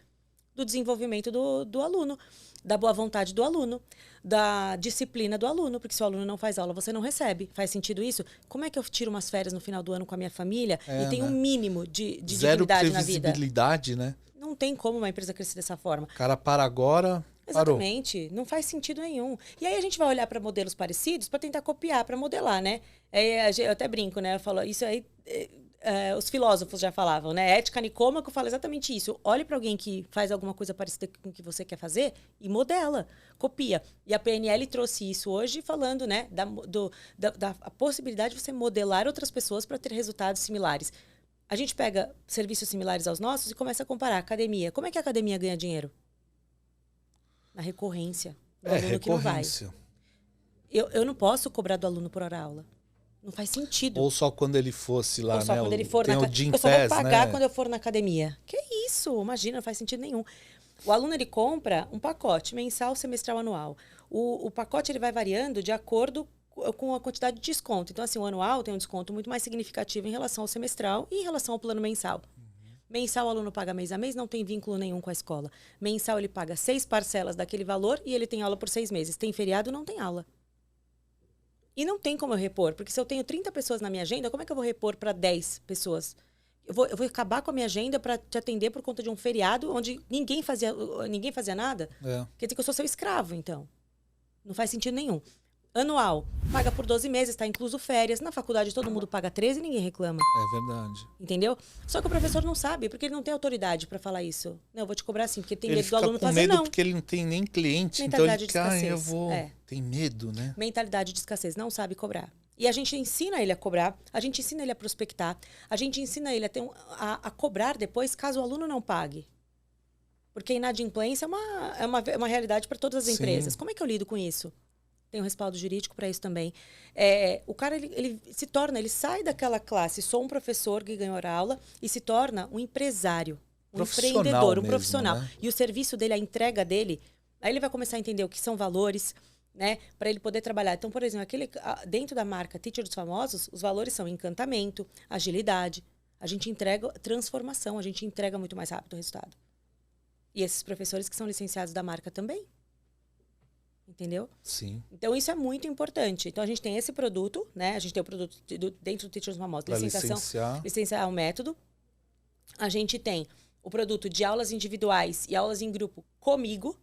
Do desenvolvimento do aluno, da boa vontade do aluno, da disciplina do aluno, porque se o aluno não faz aula, você não recebe. Faz sentido isso? Como é que eu tiro umas férias no final do ano com a minha família e tenho um mínimo de dignidade na vida? Zero previsibilidade, né? Não tem como uma empresa crescer dessa forma. O cara para agora, Exatamente. Parou. Não faz sentido nenhum. E aí a gente vai olhar para modelos parecidos para tentar copiar, para modelar, né? Eu até brinco, né? Eu falo, isso aí... os filósofos já falavam, né? Ética Nicômaco fala exatamente isso. Olhe para alguém que faz alguma coisa parecida com o que você quer fazer e modela, copia. E a PNL trouxe isso hoje falando, né, da possibilidade de você modelar outras pessoas para ter resultados similares. A gente pega serviços similares aos nossos e começa a comparar. Academia. Como é que a academia ganha dinheiro? Na recorrência. Do aluno que não vai. Eu não posso cobrar do aluno por hora aula. Não faz sentido. Ou só quando ele fosse lá, ou só né? Quando ele for tem na o Gym Eu só vou Pass, pagar né? quando eu for na academia. Que isso? Imagina, não faz sentido nenhum. O aluno, ele compra um pacote mensal, semestral, anual. O pacote, ele vai variando de acordo com a quantidade de desconto. Então, assim, o anual tem um desconto muito mais significativo em relação ao semestral e em relação ao plano mensal. Mensal, o aluno paga mês a mês, não tem vínculo nenhum com a escola. Mensal, ele paga 6 parcelas daquele valor e ele tem aula por 6 meses. Tem feriado, não tem aula. E não tem como eu repor, porque se eu tenho 30 pessoas na minha agenda, como é que eu vou repor para 10 pessoas? Eu vou acabar com a minha agenda para te atender por conta de um feriado onde ninguém fazia nada? Quer dizer que eu sou seu escravo, então. Não faz sentido nenhum. Anual. Paga por 12 meses, tá incluso férias. Na faculdade todo mundo paga 13 e ninguém reclama. É verdade. Entendeu? Só que o professor não sabe, porque ele não tem autoridade para falar isso. Não, eu vou te cobrar assim, porque tem Ele medo do aluno fica com fazer, medo não. porque ele não tem nem cliente. Mentalidade Então ele de fica, eu escassez. vou... Tem medo, né? Mentalidade de escassez, não sabe cobrar. E a gente ensina ele a cobrar, a gente ensina ele a prospectar, a gente ensina ele a, a cobrar depois caso o aluno não pague. Porque a inadimplência é uma realidade para todas as empresas. Como é que eu lido com isso? Tem um respaldo jurídico para isso também. O cara, ele sai daquela classe, sou um professor que ganhou aula, e se torna um empresário, um empreendedor, um mesmo, profissional. né? E o serviço dele, a entrega dele, aí ele vai começar a entender o que são valores, né, para ele poder trabalhar. Então, por exemplo, dentro da marca Teacher dos Famosos, os valores são encantamento, agilidade. A gente entrega transformação, a gente entrega muito mais rápido o resultado. E esses professores que são licenciados da marca também. Entendeu? Sim. Então, isso é muito importante. Então, a gente tem esse produto, né? A gente tem o produto dentro do Teacher dos Famosos, licenciar o método. A gente tem o produto de aulas individuais e aulas em grupo comigo,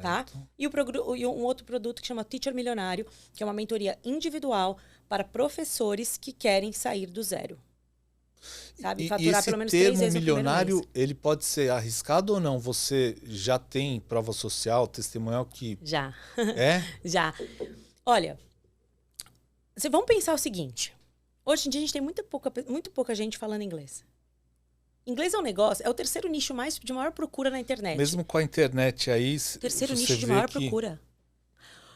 tá? E um outro produto que chama Teacher Milionário, que é uma mentoria individual para professores que querem sair do zero. Sabe? Faturar pelo menos 3 vezes no primeiro mês. Milionário, ele pode ser arriscado ou não? Você já tem prova social, testemunhal que... Já. É? Já. Olha, vamos pensar o seguinte. Hoje em dia a gente tem muito pouca gente falando inglês. Inglês é um negócio, é o terceiro nicho de maior procura na internet. Mesmo com a internet aí... Terceiro nicho de maior procura.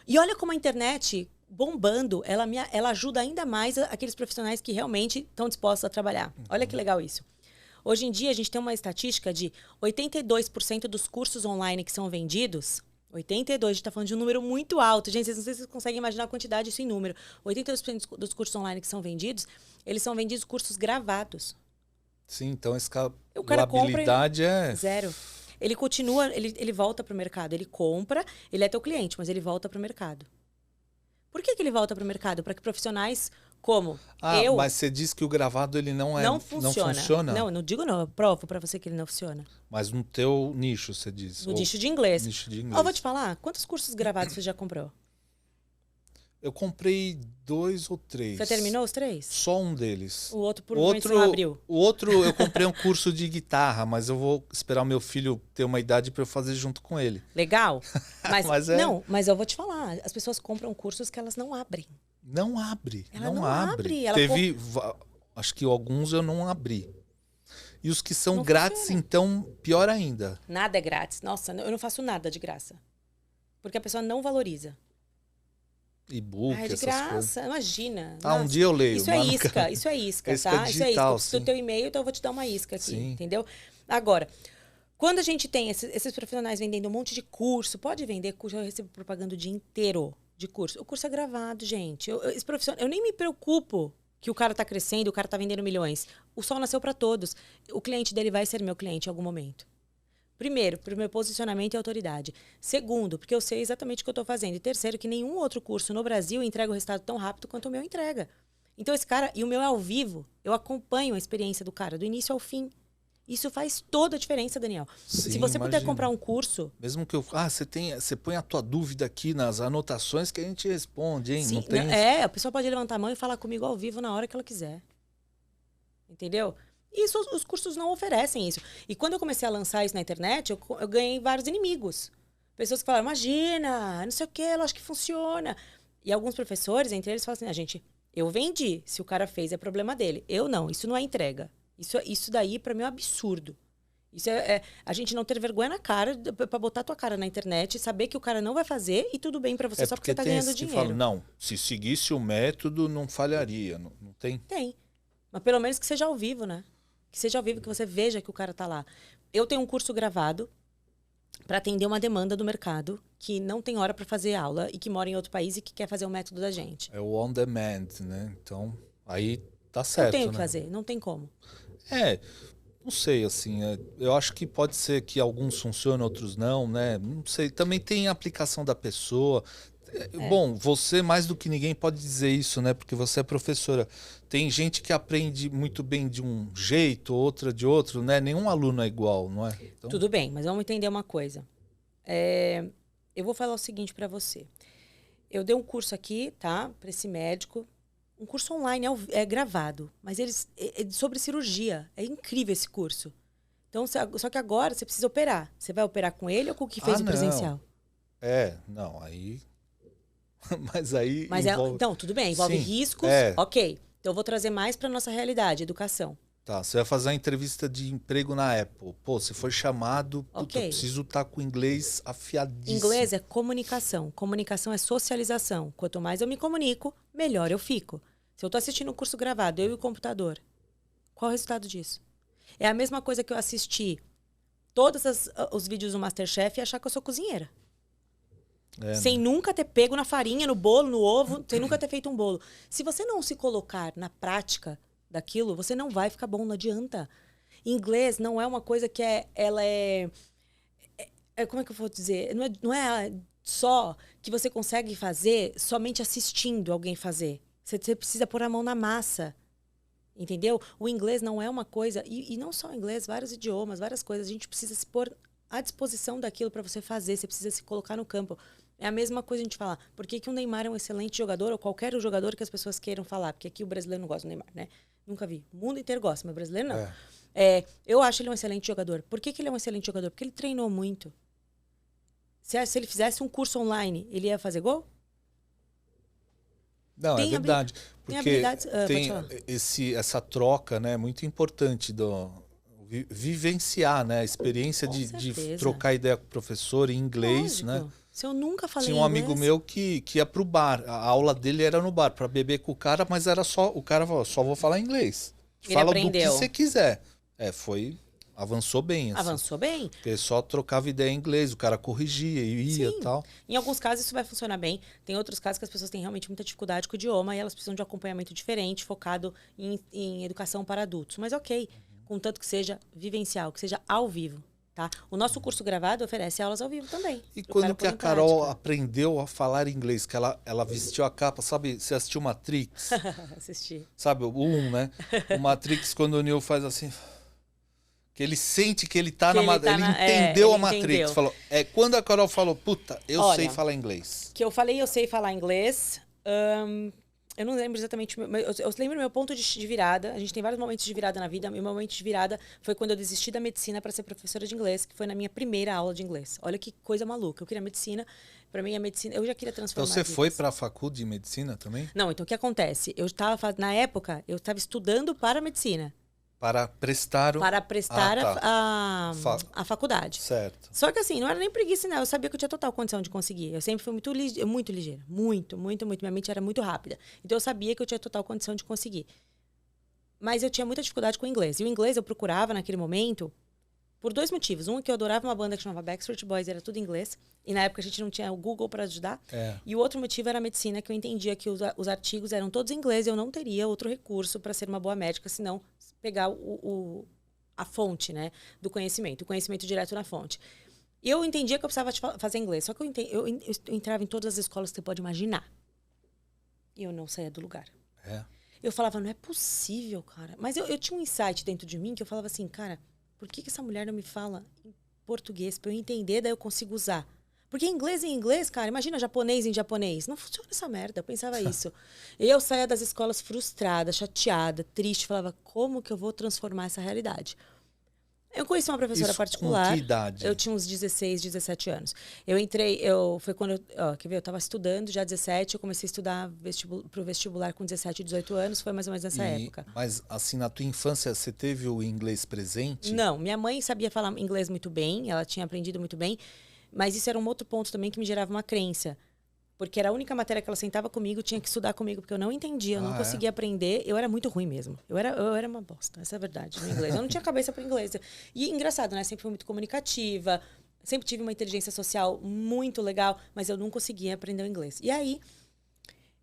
E olha como a internet, bombando, ela ajuda ainda mais aqueles profissionais que realmente estão dispostos a trabalhar. Olha que legal isso. Hoje em dia, a gente tem uma estatística de 82% dos cursos online que são vendidos... 82%, a gente está falando de um número muito alto. Gente, não sei se vocês conseguem imaginar a quantidade disso em número. 82% dos cursos online que são vendidos, eles são vendidos cursos gravados. Sim, então a escalabilidade é... zero. Ele continua, ele volta para o mercado. Ele compra, ele é teu cliente, mas ele volta para o mercado. Por que ele volta para o mercado? Para que profissionais como eu... mas você diz que o gravado ele não funciona? Não, não digo não. Eu provo para você que ele não funciona. Mas no teu nicho, você diz? No nicho de inglês. Nicho de inglês. Eu vou te falar, quantos cursos gravados você já comprou? Eu comprei 2 ou 3. Você terminou os 3? Só um deles. O outro não abriu. O outro eu comprei um curso de guitarra, mas eu vou esperar o meu filho ter uma idade para eu fazer junto com ele. Legal. Mas, Não, mas eu vou te falar, as pessoas compram cursos que elas não abrem. Não abre. Ela não abre. Teve, acho que alguns eu não abri. E os que são não grátis, funciona. Então, pior ainda. Nada é grátis. Nossa, eu não faço nada de graça. Porque a pessoa não valoriza. E-book, de essas graça, coisas. imagina. Um dia eu leio. Isso é isca, isso é isca, isca tá? digital, isso é isca. Eu preciso sim. do teu e-mail, então eu vou te dar uma isca aqui, Sim. entendeu? Agora, quando a gente tem esses profissionais vendendo um monte de curso, pode vender curso, eu recebo propaganda o dia inteiro de curso. O curso é gravado, gente. Esse profissional, eu nem me preocupo que o cara tá crescendo, o cara tá vendendo milhões. O sol nasceu para todos. O cliente dele vai ser meu cliente em algum momento. Primeiro, pro meu posicionamento e autoridade. Segundo, porque eu sei exatamente o que eu estou fazendo. E terceiro, que nenhum outro curso no Brasil entrega o resultado tão rápido quanto o meu entrega. Então esse cara, e o meu é ao vivo, eu acompanho a experiência do cara, do início ao fim. Isso faz toda a diferença, Daniel. Sim, se você puder imagino. comprar um curso... Mesmo que você põe a tua dúvida aqui nas anotações que a gente responde, hein? Sim, não tem... a pessoa pode levantar a mão e falar comigo ao vivo na hora que ela quiser. Entendeu? Isso, os cursos não oferecem isso. E quando eu comecei a lançar isso na internet, eu ganhei vários inimigos. Pessoas que falaram, imagina, não sei o que, eu acho que funciona. E alguns professores, entre eles, falam assim, gente, eu vendi, se o cara fez é problema dele. Eu não, isso não é entrega. Isso daí, pra mim, é um absurdo. Isso é a gente não ter vergonha na cara pra botar tua cara na internet, saber que o cara não vai fazer e tudo bem pra você só porque tá ganhando dinheiro. Falam, não, se seguisse o método, não falharia. Não tem? Tem. Mas pelo menos que seja ao vivo, né? Que seja ao vivo, que você veja que o cara tá lá. Eu tenho um curso gravado para atender uma demanda do mercado que não tem hora para fazer aula e que mora em outro país e que quer fazer o método da gente. É o on demand, né? Então, aí tá certo, eu tenho né? que fazer, não tem como. Não sei, assim, eu acho que pode ser que alguns funcionem, outros não, né? Não sei, também tem a aplicação da pessoa. Bom, você mais do que ninguém pode dizer isso, né? Porque você é professora. Tem gente que aprende muito bem de um jeito, outra de outro, né? Nenhum aluno é igual, não é? Então... Tudo bem, mas vamos entender uma coisa. Eu vou falar o seguinte para você. Eu dei um curso aqui, tá? Para esse médico. Um curso online, é gravado. Mas é sobre cirurgia. É incrível esse curso. Então, só que agora você precisa operar. Você vai operar com ele ou com o que fez o presencial? Não, aí... Mas aí Mas envolve... então, tudo bem, envolve Sim, riscos, ok. Então eu vou trazer mais para nossa realidade, educação. Tá, você vai fazer uma entrevista de emprego na Apple. Pô, você foi chamado, puta, eu preciso estar com o inglês afiadíssimo. Inglês é comunicação. Comunicação é socialização. Quanto mais eu me comunico, melhor eu fico. Se eu tô assistindo um curso gravado, eu e o computador, qual é o resultado disso? É a mesma coisa que eu assistir todos os vídeos do MasterChef e achar que eu sou cozinheira. Sem nunca ter pego na farinha, no bolo, no ovo, sem nunca ter feito um bolo. Se você não se colocar na prática daquilo, você não vai ficar bom, não adianta. Inglês não é uma coisa que como é que eu vou dizer? Não é só que você consegue fazer somente assistindo alguém fazer. Você precisa pôr a mão na massa. Entendeu? O inglês não é uma coisa... E não só o inglês, vários idiomas, várias coisas. A gente precisa se pôr à disposição daquilo para você fazer. Você precisa se colocar no campo. É a mesma coisa a gente falar. Por que o Neymar é um excelente jogador? Ou qualquer jogador que as pessoas queiram falar. Porque aqui o brasileiro não gosta do Neymar, né? Nunca vi. O mundo inteiro gosta, mas o brasileiro não. Eu acho ele um excelente jogador. Por que ele é um excelente jogador? Porque ele treinou muito. Se ele fizesse um curso online, ele ia fazer gol? Não, é verdade. Porque tem essa troca, né, muito importante do vivenciar, né, a experiência de trocar ideia com o professor em inglês, né? Se eu nunca falei Tinha um amigo meu que ia pro bar, a aula dele era no bar para beber com o cara, mas era o cara falou, só vou falar inglês. Fala do que você quiser. Avançou bem. Assim. Avançou bem. Porque só trocava ideia em inglês, o cara corrigia e ia e tal. Em alguns casos isso vai funcionar bem. Tem outros casos que as pessoas têm realmente muita dificuldade com o idioma e elas precisam de acompanhamento diferente, focado em educação para adultos. Mas ok, contanto que seja vivencial, que seja ao vivo. Tá? O nosso curso gravado oferece aulas ao vivo também. E quando que a Carol aprendeu a falar inglês? Que ela vestiu a capa, sabe? Você assistiu Matrix? Assisti. Sabe, o 1, né? O Matrix, quando o Neo faz assim... Que ele sente que ele tá ele entendeu a Matrix. Falou, quando a Carol falou, puta, eu sei falar inglês. Que eu falei, eu sei falar inglês. Eu não lembro exatamente. Eu lembro meu ponto de virada. A gente tem vários momentos de virada na vida. Meu momento de virada foi quando eu desisti da medicina para ser professora de inglês, que foi na minha primeira aula de inglês. Olha que coisa maluca. Eu queria medicina. Para mim, a medicina. Eu já queria transformar. Então, você foi para a faculdade de medicina também? Não, então o que acontece? Na época, eu estava estudando para medicina. Para prestar a faculdade. Certo. Só que assim, não era nem preguiça, não. Eu sabia que eu tinha total condição de conseguir. Eu sempre fui muito ligeira. Muito. Minha mente era muito rápida. Então eu sabia que eu tinha total condição de conseguir. Mas eu tinha muita dificuldade com o inglês. E o inglês eu procurava naquele momento por 2 motivos. Um é que eu adorava uma banda que chamava Backstreet Boys, era tudo em inglês. E na época a gente não tinha o Google para ajudar. E o outro motivo era a medicina, que eu entendia que os artigos eram todos em inglês e eu não teria outro recurso para ser uma boa médica, senão pegar a fonte, né, do conhecimento, o conhecimento direto na fonte. E eu entendia que eu precisava fazer inglês, só que eu entrava em todas as escolas que você pode imaginar. E eu não saía do lugar. Eu falava, não é possível, cara. Mas eu tinha um insight dentro de mim que eu falava assim, cara, por que essa mulher não me fala em português para eu entender, daí eu consigo usar? Porque inglês em inglês, cara, imagina japonês em japonês. Não funciona essa merda, eu pensava isso. E eu saía das escolas frustrada, chateada, triste, falava, como que eu vou transformar essa realidade? Eu conheci uma professora particular. Com que idade? Eu tinha uns 16, 17 anos. Foi quando quer ver, eu estava estudando, já 17, eu comecei a estudar pro vestibular com 17, 18 anos, foi mais ou menos nessa época. Mas, assim, na tua infância, você teve o inglês presente? Não, minha mãe sabia falar inglês muito bem, ela tinha aprendido muito bem, mas isso era um outro ponto também que me gerava uma crença. Porque era a única matéria que ela sentava comigo, tinha que estudar comigo, porque eu não entendia, eu não conseguia aprender. Eu era muito ruim mesmo. Eu era uma bosta, essa é a verdade, no inglês. Eu não tinha cabeça para inglês. E engraçado, né? Sempre fui muito comunicativa, sempre tive uma inteligência social muito legal, mas eu não conseguia aprender o inglês. E aí,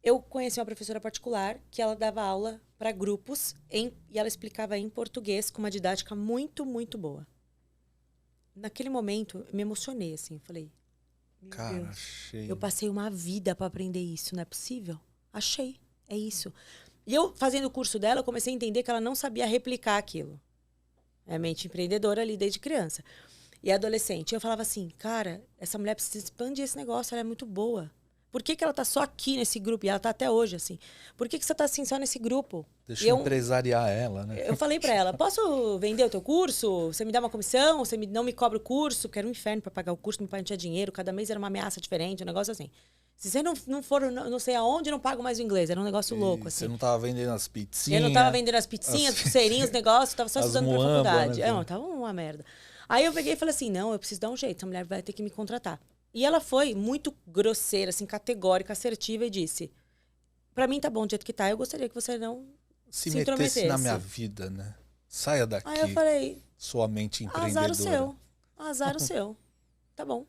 eu conheci uma professora particular que ela dava aula para grupos e ela explicava em português com uma didática muito, muito boa. Naquele momento, eu me emocionei, assim, falei... Cara, achei. Eu passei uma vida para aprender isso, não é possível? Achei, é isso. E eu, fazendo o curso dela, eu comecei a entender que ela não sabia replicar aquilo. É mente empreendedora ali desde criança. E adolescente. Eu falava assim, cara, essa mulher precisa expandir esse negócio, ela é muito boa. Por que ela tá só aqui nesse grupo? E ela tá até hoje, assim. Por que você tá assim só nesse grupo? Deixa eu empresariar ela, né? Eu falei pra ela, posso vender o teu curso? Você me dá uma comissão? Você não me cobra o curso? Porque era um inferno pra pagar o curso, meu pai não tinha dinheiro. Cada mês era uma ameaça diferente, um negócio assim. Se você não for, não sei aonde, eu não pago mais o inglês. Era um negócio louco, assim. Você não tava vendendo as pizzinhas? Eu não tava vendendo as pizzinhas, os pulseirinhos, os negócios. Tava só estudando pra faculdade. Né? Não, tava uma merda. Aí eu peguei e falei assim, não, eu preciso dar um jeito. Essa mulher vai ter que me contratar. E ela foi muito grosseira, assim, categórica, assertiva e disse, pra mim tá bom do jeito que tá, eu gostaria que você não se metesse na minha vida, né? Saia daqui. Aí eu falei, sua mente empreendedora. azar o seu, azar o seu. Tá bom,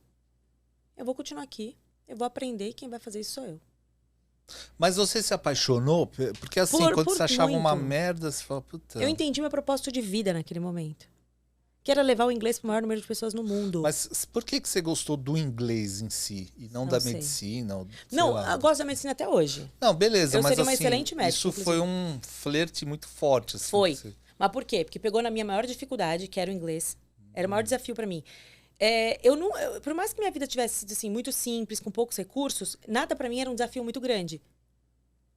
eu vou continuar aqui, eu vou aprender e quem vai fazer isso sou eu. Mas você se apaixonou? Porque assim, quando você achava uma merda, você fala, puta... Eu entendi meu propósito de vida naquele momento. Que era levar o inglês para o maior número de pessoas no mundo. Mas por que você gostou do inglês em si e não da medicina? Não, eu gosto da medicina até hoje. Não, beleza, eu mas seria assim, uma excelente médica, isso inclusive. foi um flerte muito forte. Assim, foi. Mas por quê? Porque pegou na minha maior dificuldade, que era o inglês. Era o maior desafio para mim. Por mais que minha vida tivesse sido assim, muito simples, com poucos recursos, nada para mim era um desafio muito grande.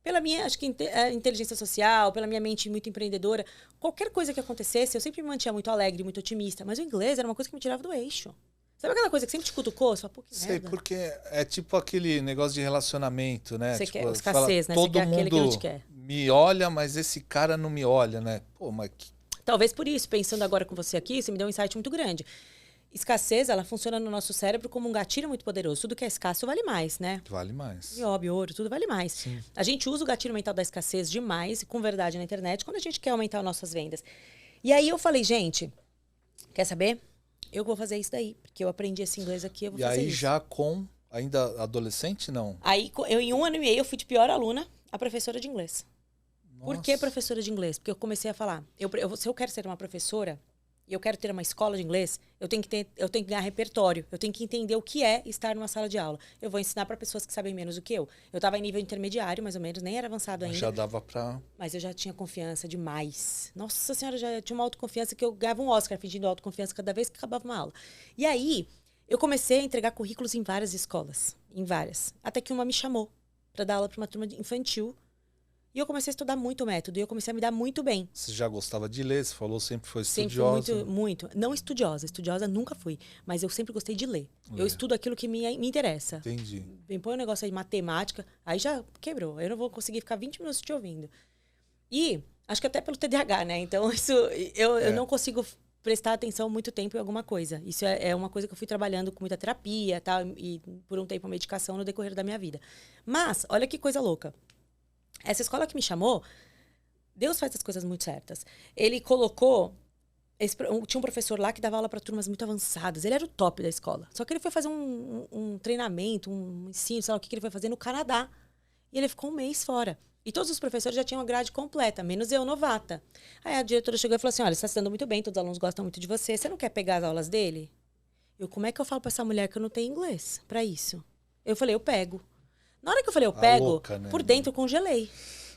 Pela minha, acho que inteligência social, pela minha mente muito empreendedora, qualquer coisa que acontecesse, eu sempre me mantinha muito alegre, muito otimista. Mas o inglês era uma coisa que me tirava do eixo. Sabe aquela coisa que sempre te cutucou? Você fala, pô, que merda. Sei, porque é tipo aquele negócio de relacionamento, né? Você tipo, quer escassez, né? Todo você quer mundo aquele que não te quer. me olha, mas esse cara não me olha, né? Pô, mas... Talvez por isso, pensando agora com você aqui, você me deu um insight muito grande. Escassez, ela funciona no nosso cérebro como um gatilho muito poderoso. Tudo que é escasso vale mais, né? Vale mais. Nióbio, ouro, tudo vale mais. Sim. A gente usa o gatilho mental da escassez demais, com verdade na internet, quando a gente quer aumentar nossas vendas. E aí eu falei, gente, quer saber? Eu vou fazer isso daí, porque eu aprendi esse inglês aqui, eu vou fazer isso. E aí já com, ainda adolescente, não? Aí, em 1 ano e meio, eu fui de pior aluna a professora de inglês. Nossa. Por que professora de inglês? Porque eu comecei a falar, se eu quero ser uma professora, e eu quero ter uma escola de inglês, eu tenho que ganhar repertório. Eu tenho que entender o que é estar numa sala de aula. Eu vou ensinar para pessoas que sabem menos do que eu. Eu estava em nível intermediário, mais ou menos, nem era avançado ainda. Já dava pra... Mas eu já tinha confiança demais. Nossa Senhora, já tinha uma autoconfiança que eu ganhava um Oscar fingindo autoconfiança cada vez que acabava uma aula. E aí, eu comecei a entregar currículos em várias escolas. Em várias. Até que uma me chamou para dar aula para uma turma infantil. E eu comecei a estudar muito o método. E eu comecei a me dar muito bem. Você já gostava de ler, você falou, sempre foi estudiosa. Sempre fui muito. Não estudiosa. Estudiosa nunca fui. Mas eu sempre gostei de ler. Eu estudo aquilo que me interessa. Entendi. Me põe um negócio aí de matemática, aí já quebrou. Eu não vou conseguir ficar 20 minutos te ouvindo. E acho que até pelo TDAH, né? Então, isso eu não consigo prestar atenção muito tempo em alguma coisa. Isso é uma coisa que eu fui trabalhando com muita terapia, tal, e por um tempo medicação no decorrer da minha vida. Mas, olha que coisa louca. Essa escola que me chamou, Deus faz as coisas muito certas. Ele colocou... tinha um professor lá que dava aula para turmas muito avançadas. Ele era o top da escola. Só que ele foi fazer um treinamento, um ensino, sei lá o que ele foi fazer no Canadá. E ele ficou 1 mês fora. E todos os professores já tinham a grade completa, menos eu, novata. Aí a diretora chegou e falou assim, olha, você está se dando muito bem, todos os alunos gostam muito de você. Você não quer pegar as aulas dele? Como é que eu falo para essa mulher que eu não tenho inglês para isso? Eu falei, eu pego. Na hora que eu falei, eu pego, louca, né? por dentro eu congelei.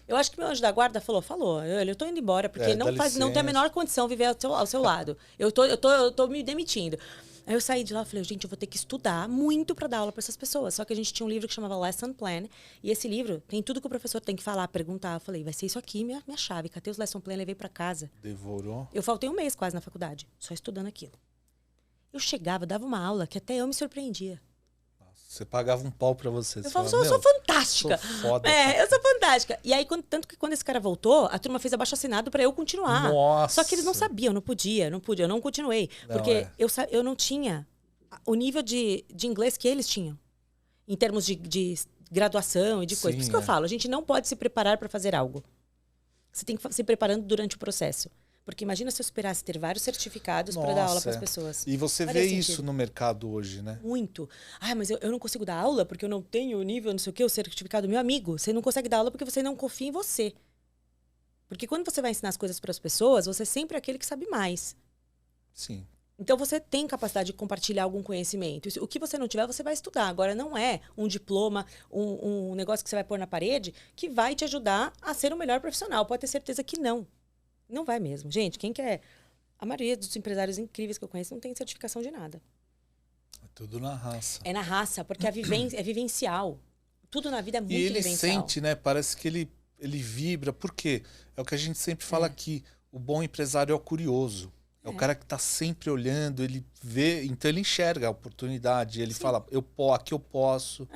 Eu acho que meu anjo da guarda falou, eu tô indo embora, porque não tem a menor condição de viver ao seu lado. Eu tô me demitindo. Aí eu saí de lá e falei, gente, eu vou ter que estudar muito para dar aula para essas pessoas. Só que a gente tinha um livro que chamava Lesson Plan, e esse livro tem tudo que o professor tem que falar, perguntar. Eu falei, vai ser isso aqui, minha chave. Catei os Lesson Plan, levei para casa. Devorou? Eu faltei 1 mês quase na faculdade, só estudando aquilo. Eu chegava, dava uma aula que até eu me surpreendia. Você pagava um pau pra você. Eu falava, eu sou fantástica. Sou foda. Eu sou fantástica. E aí, tanto que quando esse cara voltou, a turma fez abaixo-assinado pra eu continuar. Nossa. Só que eles não sabiam, não podia, eu não continuei. Porque eu não tinha o nível de inglês que eles tinham. Em termos de graduação e de coisa. Por isso que eu falo, a gente não pode se preparar pra fazer algo. Você tem que se preparando durante o processo. Porque imagina se eu esperasse ter vários certificados para dar aula para as pessoas. E você vê isso no mercado hoje, né? Muito. Mas eu não consigo dar aula porque eu não tenho o nível, não sei o quê, o certificado. Meu amigo, você não consegue dar aula porque você não confia em você. Porque quando você vai ensinar as coisas para as pessoas, você é sempre aquele que sabe mais. Sim. Então você tem capacidade de compartilhar algum conhecimento. O que você não tiver, você vai estudar. Agora, não é um diploma, um negócio que você vai pôr na parede que vai te ajudar a ser um melhor profissional. Pode ter certeza que não. Não vai mesmo. Gente, quem quer... A maioria dos empresários incríveis que eu conheço não tem certificação de nada. É tudo na raça. É na raça, porque a vivência é vivencial. Tudo na vida é muito E ele vivencial. sente, né? Parece que ele vibra. Por quê? É o que a gente sempre fala aqui. O bom empresário é o curioso. É o cara que está sempre olhando, ele vê, então ele enxerga a oportunidade, ele fala, aqui eu posso,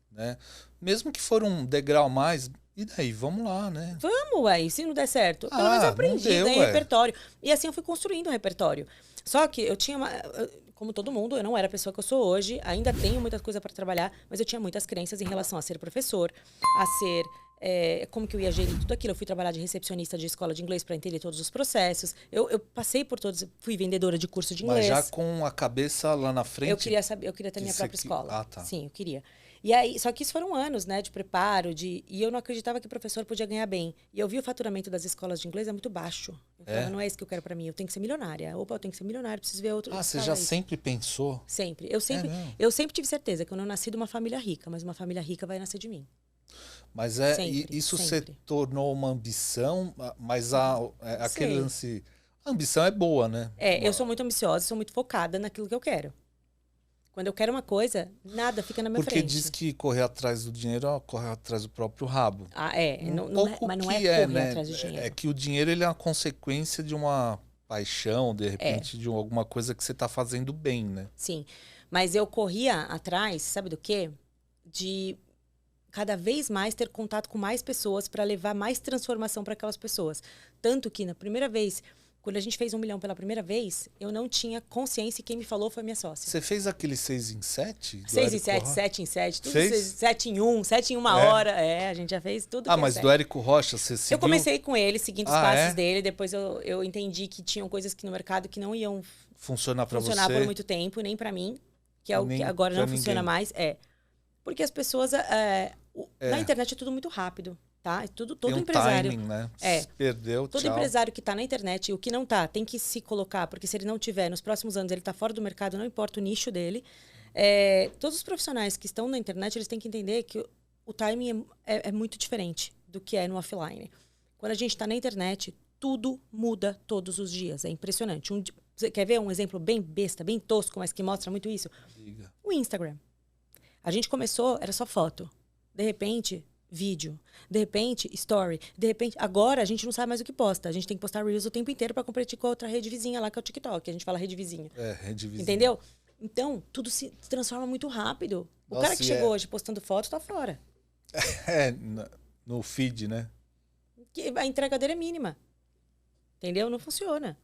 né? Mesmo que for um degrau a mais, e daí? Vamos lá, né? Vamos, ué, se não der certo. Pelo menos eu aprendi, ganhei repertório. E assim eu fui construindo o repertório. Só que eu tinha como todo mundo, eu não era a pessoa que eu sou hoje, ainda tenho muita coisa para trabalhar, mas eu tinha muitas crenças em relação a ser professor, a ser como que eu ia gerir tudo aquilo. Eu fui trabalhar de recepcionista de escola de inglês para entender todos os processos. Eu passei por todos, fui vendedora de curso de inglês. Mas já com a cabeça lá na frente? Eu queria ter minha própria escola. Ah, tá. Sim, eu queria. E aí, só que isso foram anos, né, de preparo, e eu não acreditava que o professor podia ganhar bem. E eu vi o faturamento das escolas de inglês é muito baixo. Eu falava, não é isso que eu quero para mim, eu tenho que ser milionária. Opa, eu tenho que ser milionária, preciso ver outro. Você já sempre pensou? Sempre. Eu sempre tive certeza que eu não nasci de uma família rica, mas uma família rica vai nascer de mim. Mas isso sempre. se tornou uma ambição, mas aquele lance. A ambição é boa, né? Eu sou muito ambiciosa, sou muito focada naquilo que eu quero. Quando eu quero uma coisa, nada fica na minha frente. Porque diz que correr atrás do dinheiro é correr atrás do próprio rabo. Mas não é correr né? atrás do dinheiro. É que o dinheiro ele é uma consequência de uma paixão, de repente, de alguma coisa que você está fazendo bem, né? Sim. Mas eu corria atrás, sabe do quê? De cada vez mais ter contato com mais pessoas para levar mais transformação para aquelas pessoas. Tanto que na primeira vez, quando a gente fez 1 milhão pela primeira vez, eu não tinha consciência e quem me falou foi minha sócia. Você fez aquele 6 em 7? 6 em 7, 7 em 7, tudo 7 em 1, 7 em 1 hora. A gente já fez tudo. Mas do Érico Rocha você seguiu? Eu comecei com ele, seguindo os passos dele, depois eu entendi que tinham coisas que no mercado que não iam funcionar para você. Funcionar por muito tempo, nem para mim, que é o que agora não funciona mais. Porque as pessoas... Na internet é tudo muito rápido, tá? Todo empresário... timing, né? Perdeu, todo empresário que está na internet e o que não tá, tem que se colocar, porque se ele não tiver, nos próximos anos, ele está fora do mercado, não importa o nicho dele. Todos os profissionais que estão na internet, eles têm que entender que o timing é muito diferente do que é no offline. Quando a gente está na internet, tudo muda todos os dias. É impressionante. Você quer ver um exemplo bem besta, bem tosco, mas que mostra muito isso? Diga. O Instagram. A gente começou, era só foto. De repente, vídeo. De repente, story. De repente, agora a gente não sabe mais o que posta. A gente tem que postar Reels o tempo inteiro para competir com a outra rede vizinha lá, que é o TikTok. A gente fala rede vizinha. Rede vizinha. Entendeu? Então, tudo se transforma muito rápido. O cara que chegou hoje postando foto tá fora. No feed, né? A entrega dele é mínima. Entendeu? Não funciona.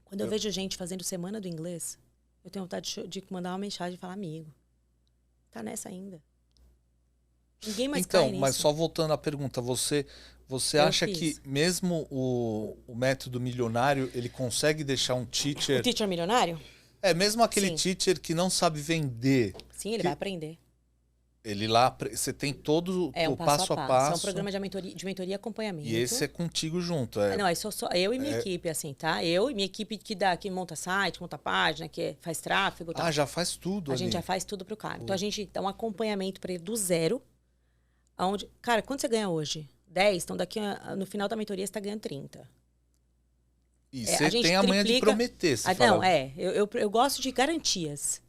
Quando eu vejo gente fazendo semana do inglês, eu tenho vontade de mandar uma mensagem e falar, amigo, tá nessa ainda. Ninguém mais cai nisso. Mas só voltando à pergunta, você acha que mesmo o método milionário, ele consegue deixar um teacher... O teacher milionário? Mesmo aquele teacher que não sabe vender. Sim, ele vai aprender. Ele lá, você tem todo o passo a passo. É um programa de mentoria e acompanhamento. E esse é contigo junto. Não, é só eu e minha equipe, assim, tá? Eu e minha equipe que monta site, monta página, que faz tráfego. Tá? Já faz tudo. A gente já faz tudo pro cara. Então a gente dá um acompanhamento para ele do zero. Cara, quanto você ganha hoje? 10? Então daqui no final da mentoria você tá ganhando 30. E você tem a manha de prometer. Eu gosto de garantias.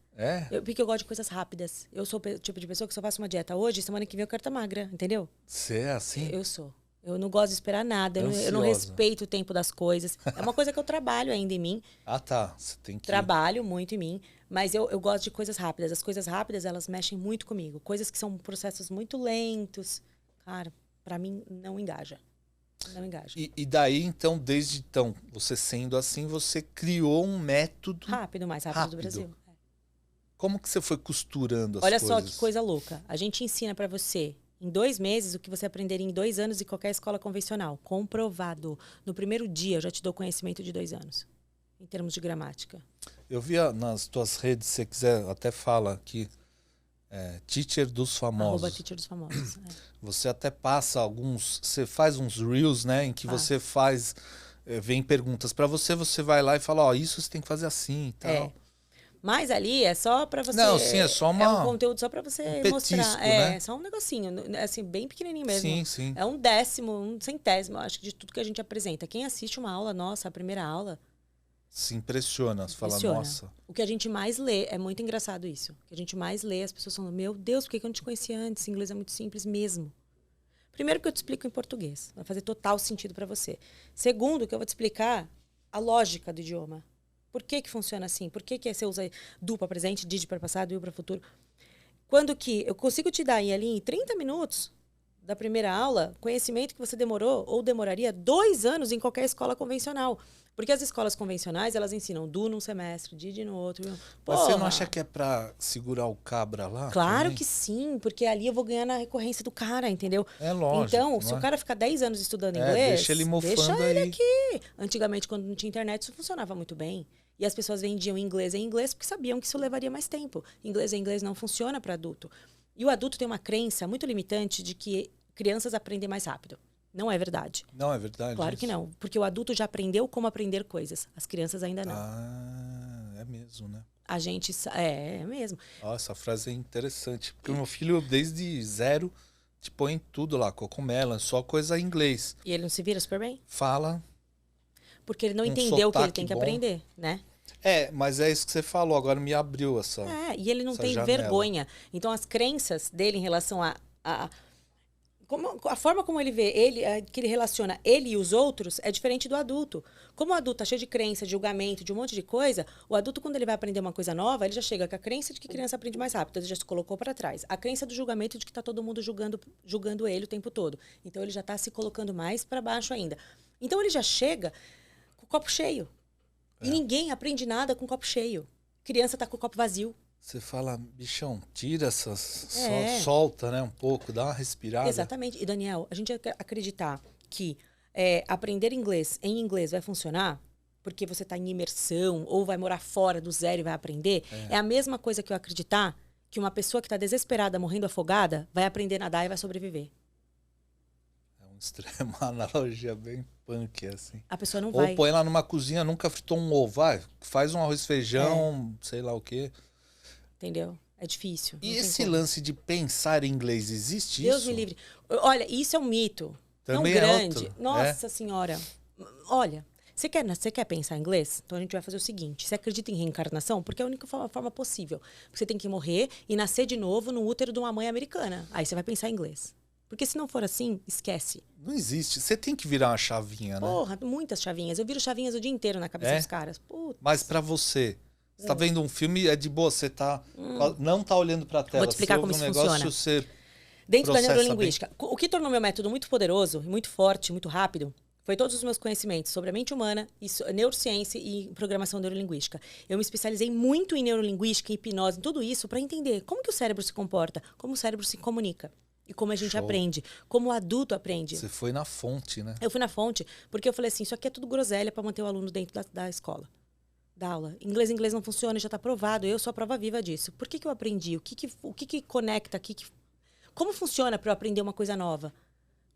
Porque eu gosto de coisas rápidas. Eu sou o tipo de pessoa que só faço uma dieta hoje, semana que vem eu quero estar magra, entendeu? Você é assim? Eu sou. Eu não gosto de esperar nada. Eu não respeito o tempo das coisas. É uma coisa que eu trabalho ainda em mim. Tá. Você tem que... Trabalho muito em mim. Mas eu gosto de coisas rápidas. As coisas rápidas, elas mexem muito comigo. Coisas que são processos muito lentos. Cara, pra mim, não engaja. Não engaja. E daí, então, desde então, você sendo assim, você criou um método... mais rápido do Brasil. Como que você foi costurando as coisas? Olha só que coisa louca. A gente ensina pra você, em 2 meses, o que você aprenderia em 2 anos em qualquer escola convencional. Comprovado. No primeiro dia, eu já te dou conhecimento de 2 anos. Em termos de gramática. Eu vi nas tuas redes, se você quiser, até fala aqui. Teacher dos Famosos. @Teacher dos Famosos. Você até passa você faz uns reels, né? Em que você faz... vem perguntas pra você, você vai lá e fala, isso você tem que fazer assim e tal. Mas ali é só pra você... Não, sim, é só um conteúdo só pra você petisco, mostrar. né? Só um negocinho, assim, bem pequenininho mesmo. Sim, sim. É 1/10, 1/100, acho que de tudo que a gente apresenta. Quem assiste uma aula nossa, a primeira aula, Se impressiona, você fala, Impressiona. nossa. O que a gente mais lê, é muito engraçado isso. O que a gente mais lê, as pessoas falam, meu Deus, por que eu não te conhecia antes? O inglês é muito simples mesmo. Primeiro que eu te explico em português. Vai fazer total sentido para você. Segundo, que eu vou te explicar a lógica do idioma. Por que funciona assim? Por que você usa do para presente, did para passado, will para futuro? Quando que eu consigo te dar ali em 30 minutos da primeira aula, conhecimento que você demorou ou demoraria 2 anos em qualquer escola convencional. Porque as escolas convencionais, elas ensinam do num semestre, did no outro. Mas você não acha que é pra segurar o cabra lá? Claro também? que sim, porque ali eu vou ganhar na recorrência do cara, entendeu? É lógico. Então, se não o é? cara ficar 10 anos estudando inglês, Deixa ele mofando deixa ele aí. aqui. Antigamente, quando não tinha internet, isso funcionava muito bem. E as pessoas vendiam inglês em inglês porque sabiam que isso levaria mais tempo. Inglês em inglês não funciona para adulto. E o adulto tem uma crença muito limitante de que crianças aprendem mais rápido. Não é verdade. Não é verdade? Claro que não. Porque o adulto já aprendeu como aprender coisas. As crianças ainda não. Ah, é mesmo, né? A gente... É mesmo. Ó, essa frase é interessante. Porque o meu filho, desde 0, te põe em tudo lá. Cocomela, só coisa em inglês. E ele não se vira super bem? Fala. Porque ele não Um entendeu que ele sotaque tem que bom. aprender, né? Mas é isso que você falou. Agora me abriu essa... E ele não essa tem janela. vergonha. Então, as crenças dele em relação a forma como ele vê, que ele relaciona ele e os outros é diferente do adulto. Como o adulto tá cheio de crença, de julgamento, de um monte de coisa, o adulto, quando ele vai aprender uma coisa nova, ele já chega com a crença de que criança aprende mais rápido, ele já se colocou para trás. A crença do julgamento de que tá todo mundo julgando ele o tempo todo. Então, ele já tá se colocando mais para baixo ainda. Então, ele já chega com o copo cheio. E ninguém aprende nada com o copo cheio. Criança tá com o copo vazio. Você fala, bichão, tira essas... É. Solta, né? Um pouco, dá uma respirada. Exatamente. E, Daniel, a gente acreditar que aprender inglês em inglês vai funcionar porque você está em imersão ou vai morar fora do zero e vai aprender, é a mesma coisa que eu acreditar que uma pessoa que está desesperada, morrendo afogada, vai aprender a nadar e vai sobreviver. Uma analogia bem punk, assim. A pessoa não Ou vai. põe lá numa cozinha, nunca fritou um ovo. Vai, faz um arroz e feijão, sei lá o quê. Entendeu? É difícil. E não tem esse como. lance de pensar em inglês, existe Deus isso? me livre. Olha, isso é um mito. Também tão é grande. outro, Nossa Senhora. Olha, você quer pensar em inglês? Então a gente vai fazer o seguinte. Você acredita em reencarnação? Porque é a única forma possível. Porque você tem que morrer e nascer de novo no útero de uma mãe americana. Aí você vai pensar em inglês. Porque se não for assim, esquece. Não existe. Você tem que virar uma chavinha, né? Porra, muitas chavinhas. Eu viro chavinhas o dia inteiro na cabeça dos caras. Puta. Mas pra você tá vendo um filme, é de boa, você tá... Não tá olhando pra tela. Vou te explicar você como ouve isso negócio, funciona. Você Dentro da processa neurolinguística, o que tornou meu método muito poderoso, muito forte, muito rápido, foi todos os meus conhecimentos sobre a mente humana, neurociência e programação neurolinguística. Eu me especializei muito em neurolinguística, em hipnose, em tudo isso, para entender como que o cérebro se comporta, como o cérebro se comunica. E como a gente aprende, como o adulto aprende. Você foi na fonte, né? Eu fui na fonte, porque eu falei assim, isso aqui é tudo groselha para manter o aluno dentro da escola, da aula. Inglês não funciona, já está provado, eu sou a prova viva disso. Por que eu aprendi? O que conecta? Como funciona para eu aprender uma coisa nova?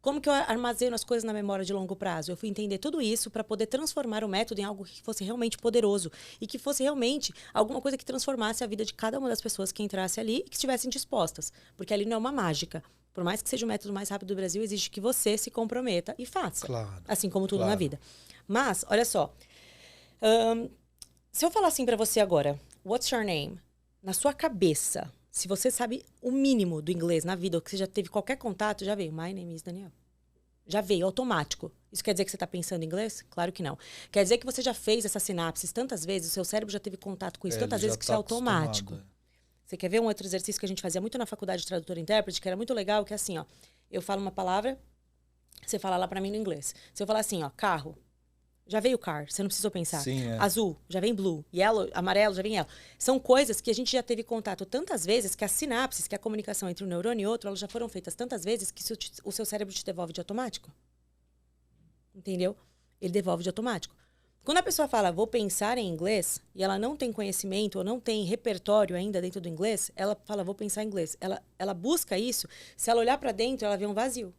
Como que eu armazeno as coisas na memória de longo prazo? Eu fui entender tudo isso para poder transformar o método em algo que fosse realmente poderoso e que fosse realmente alguma coisa que transformasse a vida de cada uma das pessoas que entrasse ali e que estivessem dispostas. Porque ali não é uma mágica. Por mais que seja o método mais rápido do Brasil, exige que você se comprometa e faça. Claro. Assim como tudo na vida. Mas, olha só. Se eu falar assim pra você agora, what's your name? Na sua cabeça, se você sabe o mínimo do inglês na vida, ou que você já teve qualquer contato, já veio. My name is Daniel. Já veio, automático. Isso quer dizer que você está pensando em inglês? Claro que não. Quer dizer que você já fez essas sinapses tantas vezes, o seu cérebro já teve contato com isso tantas vezes que isso é automático. Você quer ver um outro exercício que a gente fazia muito na faculdade de tradutor e intérprete, que era muito legal, que é assim, ó. Eu falo uma palavra, você fala lá pra mim no inglês. Se eu falar assim, ó, carro, já veio car, você não precisou pensar. Sim, Azul, já vem blue. Yellow, amarelo, já vem yellow. São coisas que a gente já teve contato tantas vezes que as sinapses, que a comunicação entre um neurônio e outro, elas já foram feitas tantas vezes que o seu cérebro te devolve de automático. Entendeu? Ele devolve de automático. Quando a pessoa fala, vou pensar em inglês, e ela não tem conhecimento ou não tem repertório ainda dentro do inglês, ela fala, vou pensar em inglês. Ela busca isso, se ela olhar para dentro, ela vê um vazio.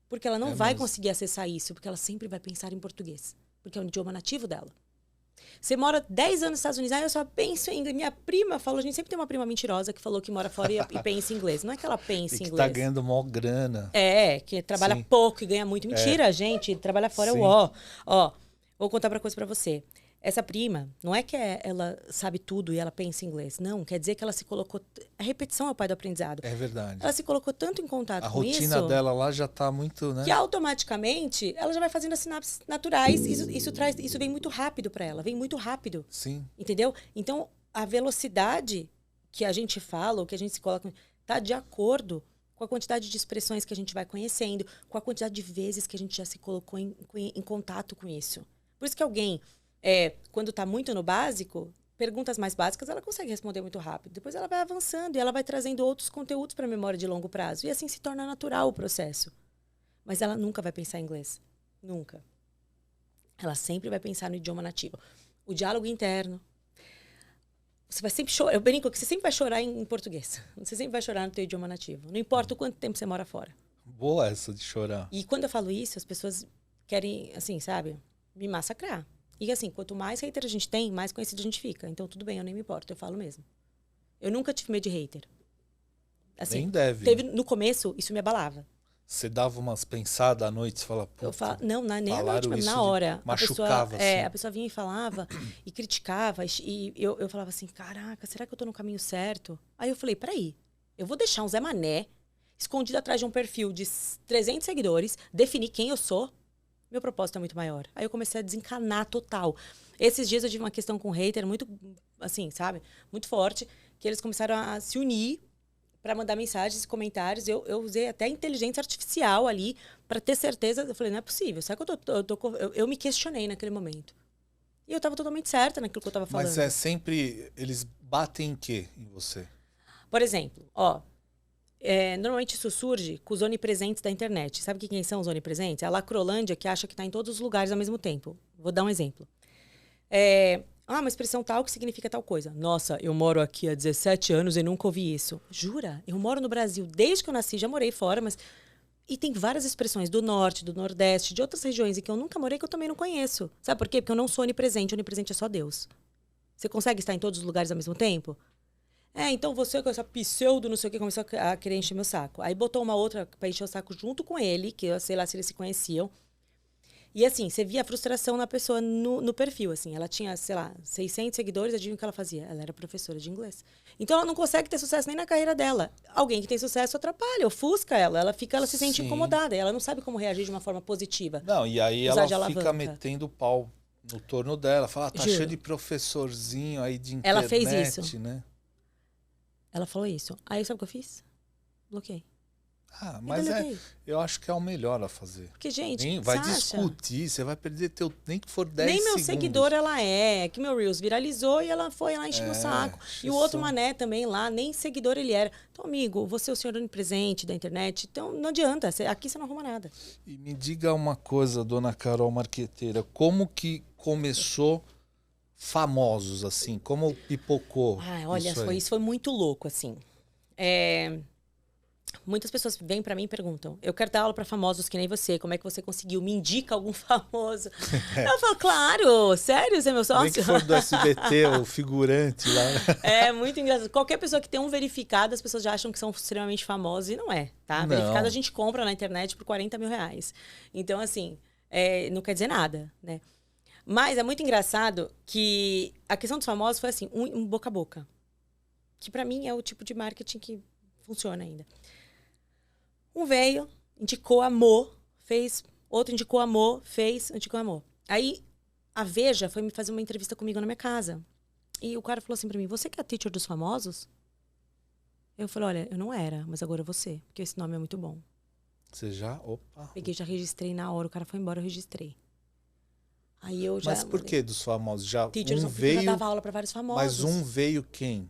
Porque ela não vai conseguir acessar isso, porque ela sempre vai pensar em português. Porque é o idioma nativo dela. Você mora 10 anos nos Estados Unidos, eu só penso em inglês. Minha prima falou, a gente sempre tem uma prima mentirosa que falou que mora fora e pensa em inglês. Não é que ela pensa em inglês. Tá ganhando mó grana. Que trabalha pouco e ganha muito. Mentira, gente, trabalhar fora é o ó. Vou contar uma coisa pra você. Essa prima, não é que ela sabe tudo e ela pensa em inglês. Não, quer dizer que ela se colocou... A repetição é o pai do aprendizado. É verdade. Ela se colocou tanto em contato A com rotina isso... dela lá já tá muito, né? que automaticamente ela já vai fazendo as sinapses naturais. Isso vem muito rápido para ela, vem muito rápido. Sim. Entendeu? Então, a velocidade que a gente fala, ou que a gente se coloca, tá de acordo com a quantidade de expressões que a gente vai conhecendo, com a quantidade de vezes que a gente já se colocou em contato com isso. Por isso que alguém, quando tá muito no básico, perguntas mais básicas, ela consegue responder muito rápido. Depois ela vai avançando e ela vai trazendo outros conteúdos para a memória de longo prazo. E assim se torna natural o processo. Mas ela nunca vai pensar em inglês. Nunca. Ela sempre vai pensar no idioma nativo. O diálogo interno. Você vai sempre chorar. Eu brinco que você sempre vai chorar em português. Você sempre vai chorar no teu idioma nativo. Não importa o quanto tempo você mora fora. Boa essa de chorar. E quando eu falo isso, as pessoas querem, assim, sabe? Me massacrar. E assim, quanto mais hater a gente tem, mais conhecido a gente fica. Então, tudo bem, eu nem me importo, eu falo mesmo. Eu nunca tive medo de hater. Assim, Nem deve. no começo, isso me abalava. Você dava umas pensadas à noite, você fala... Eu falo, não, nem à noite, falaram mesmo, isso na hora. machucava, assim. A pessoa vinha e falava, e criticava, e eu falava assim, caraca, será que eu tô no caminho certo? Aí eu falei, peraí, eu vou deixar um Zé Mané escondido atrás de um perfil de 300 seguidores, definir quem eu sou, meu propósito é muito maior. Aí eu comecei a desencanar total. Esses dias eu tive uma questão com um hater muito, assim, sabe? Muito forte, que eles começaram a se unir para mandar mensagens e comentários. Eu usei até inteligência artificial ali para ter certeza. Eu falei, não é possível. Sabe que eu me questionei naquele momento. E eu estava totalmente certa naquilo que eu estava falando. Mas é sempre... Eles batem em quê em você? Por exemplo, normalmente isso surge com os onipresentes da internet. Sabe quem são os onipresentes? É a Lacrolândia que acha que está em todos os lugares ao mesmo tempo. Vou dar um exemplo. Uma expressão tal que significa tal coisa. Nossa, eu moro aqui há 17 anos e nunca ouvi isso. Jura? Eu moro no Brasil desde que eu nasci, já morei fora, mas... E tem várias expressões do norte, do nordeste, de outras regiões em que eu nunca morei que eu também não conheço. Sabe por quê? Porque eu não sou onipresente. Onipresente é só Deus. Você consegue estar em todos os lugares ao mesmo tempo? Então você com essa pseudo, não sei o que, começou a querer encher meu saco. Aí botou uma outra pra encher o saco junto com ele, que eu sei lá se eles se conheciam. E assim, você via a frustração na pessoa no perfil, assim. Ela tinha, sei lá, 600 seguidores, adivinha o que ela fazia? Ela era professora de inglês. Então ela não consegue ter sucesso nem na carreira dela. Alguém que tem sucesso atrapalha, ofusca ela. Ela se sente incomodada, ela não sabe como reagir de uma forma positiva. Não, e aí ela fica metendo o pau no torno dela. Fala, tá cheio de professorzinho aí de internet, ela fez isso. Né? Ela falou isso. Aí sabe o que eu fiz? Bloqueei. Mas eu acho que é o melhor a fazer. Porque, gente, vai discutir, você vai perder nem que for 10 segundos. Nem meu seguidor ela é, que meu Reels viralizou e ela foi lá enchendo o saco. E o outro mané também lá, nem seguidor ele era. Então, amigo, você é o senhor onipresente da internet, então não adianta, aqui você não arruma nada. E me diga uma coisa, dona Carol Marqueteira, como que começou famosos, assim? Como pipocou? Olha, isso foi muito louco, assim. Muitas pessoas vêm pra mim e perguntam, eu quero dar aula pra famosos que nem você, como é que você conseguiu? Me indica algum famoso. Eu falo, claro, sério, você é meu sócio? Nem que for do SBT, o figurante lá. É muito engraçado. Qualquer pessoa que tem um verificado, as pessoas já acham que são extremamente famosos e não é, tá? Não. Verificado a gente compra na internet por 40 mil reais. Então, assim, não quer dizer nada, né? Mas é muito engraçado que a questão dos famosos foi assim, um boca a boca. Que pra mim é o tipo de marketing que funciona ainda. Um veio, indicou amor, fez. Outro indicou amor, fez, indicou amor. Aí a Veja foi me fazer uma entrevista comigo na minha casa. E o cara falou assim pra mim, você que é a teacher dos famosos? Eu falei, olha, eu não era, mas agora você, porque esse nome é muito bom. Você já? Opa. Peguei, já registrei na hora, o cara foi embora, eu registrei. Aí eu já... Mas por que dos famosos? Já teacher veio... eu já dava aula pra vários famosos. Mas um veio quem?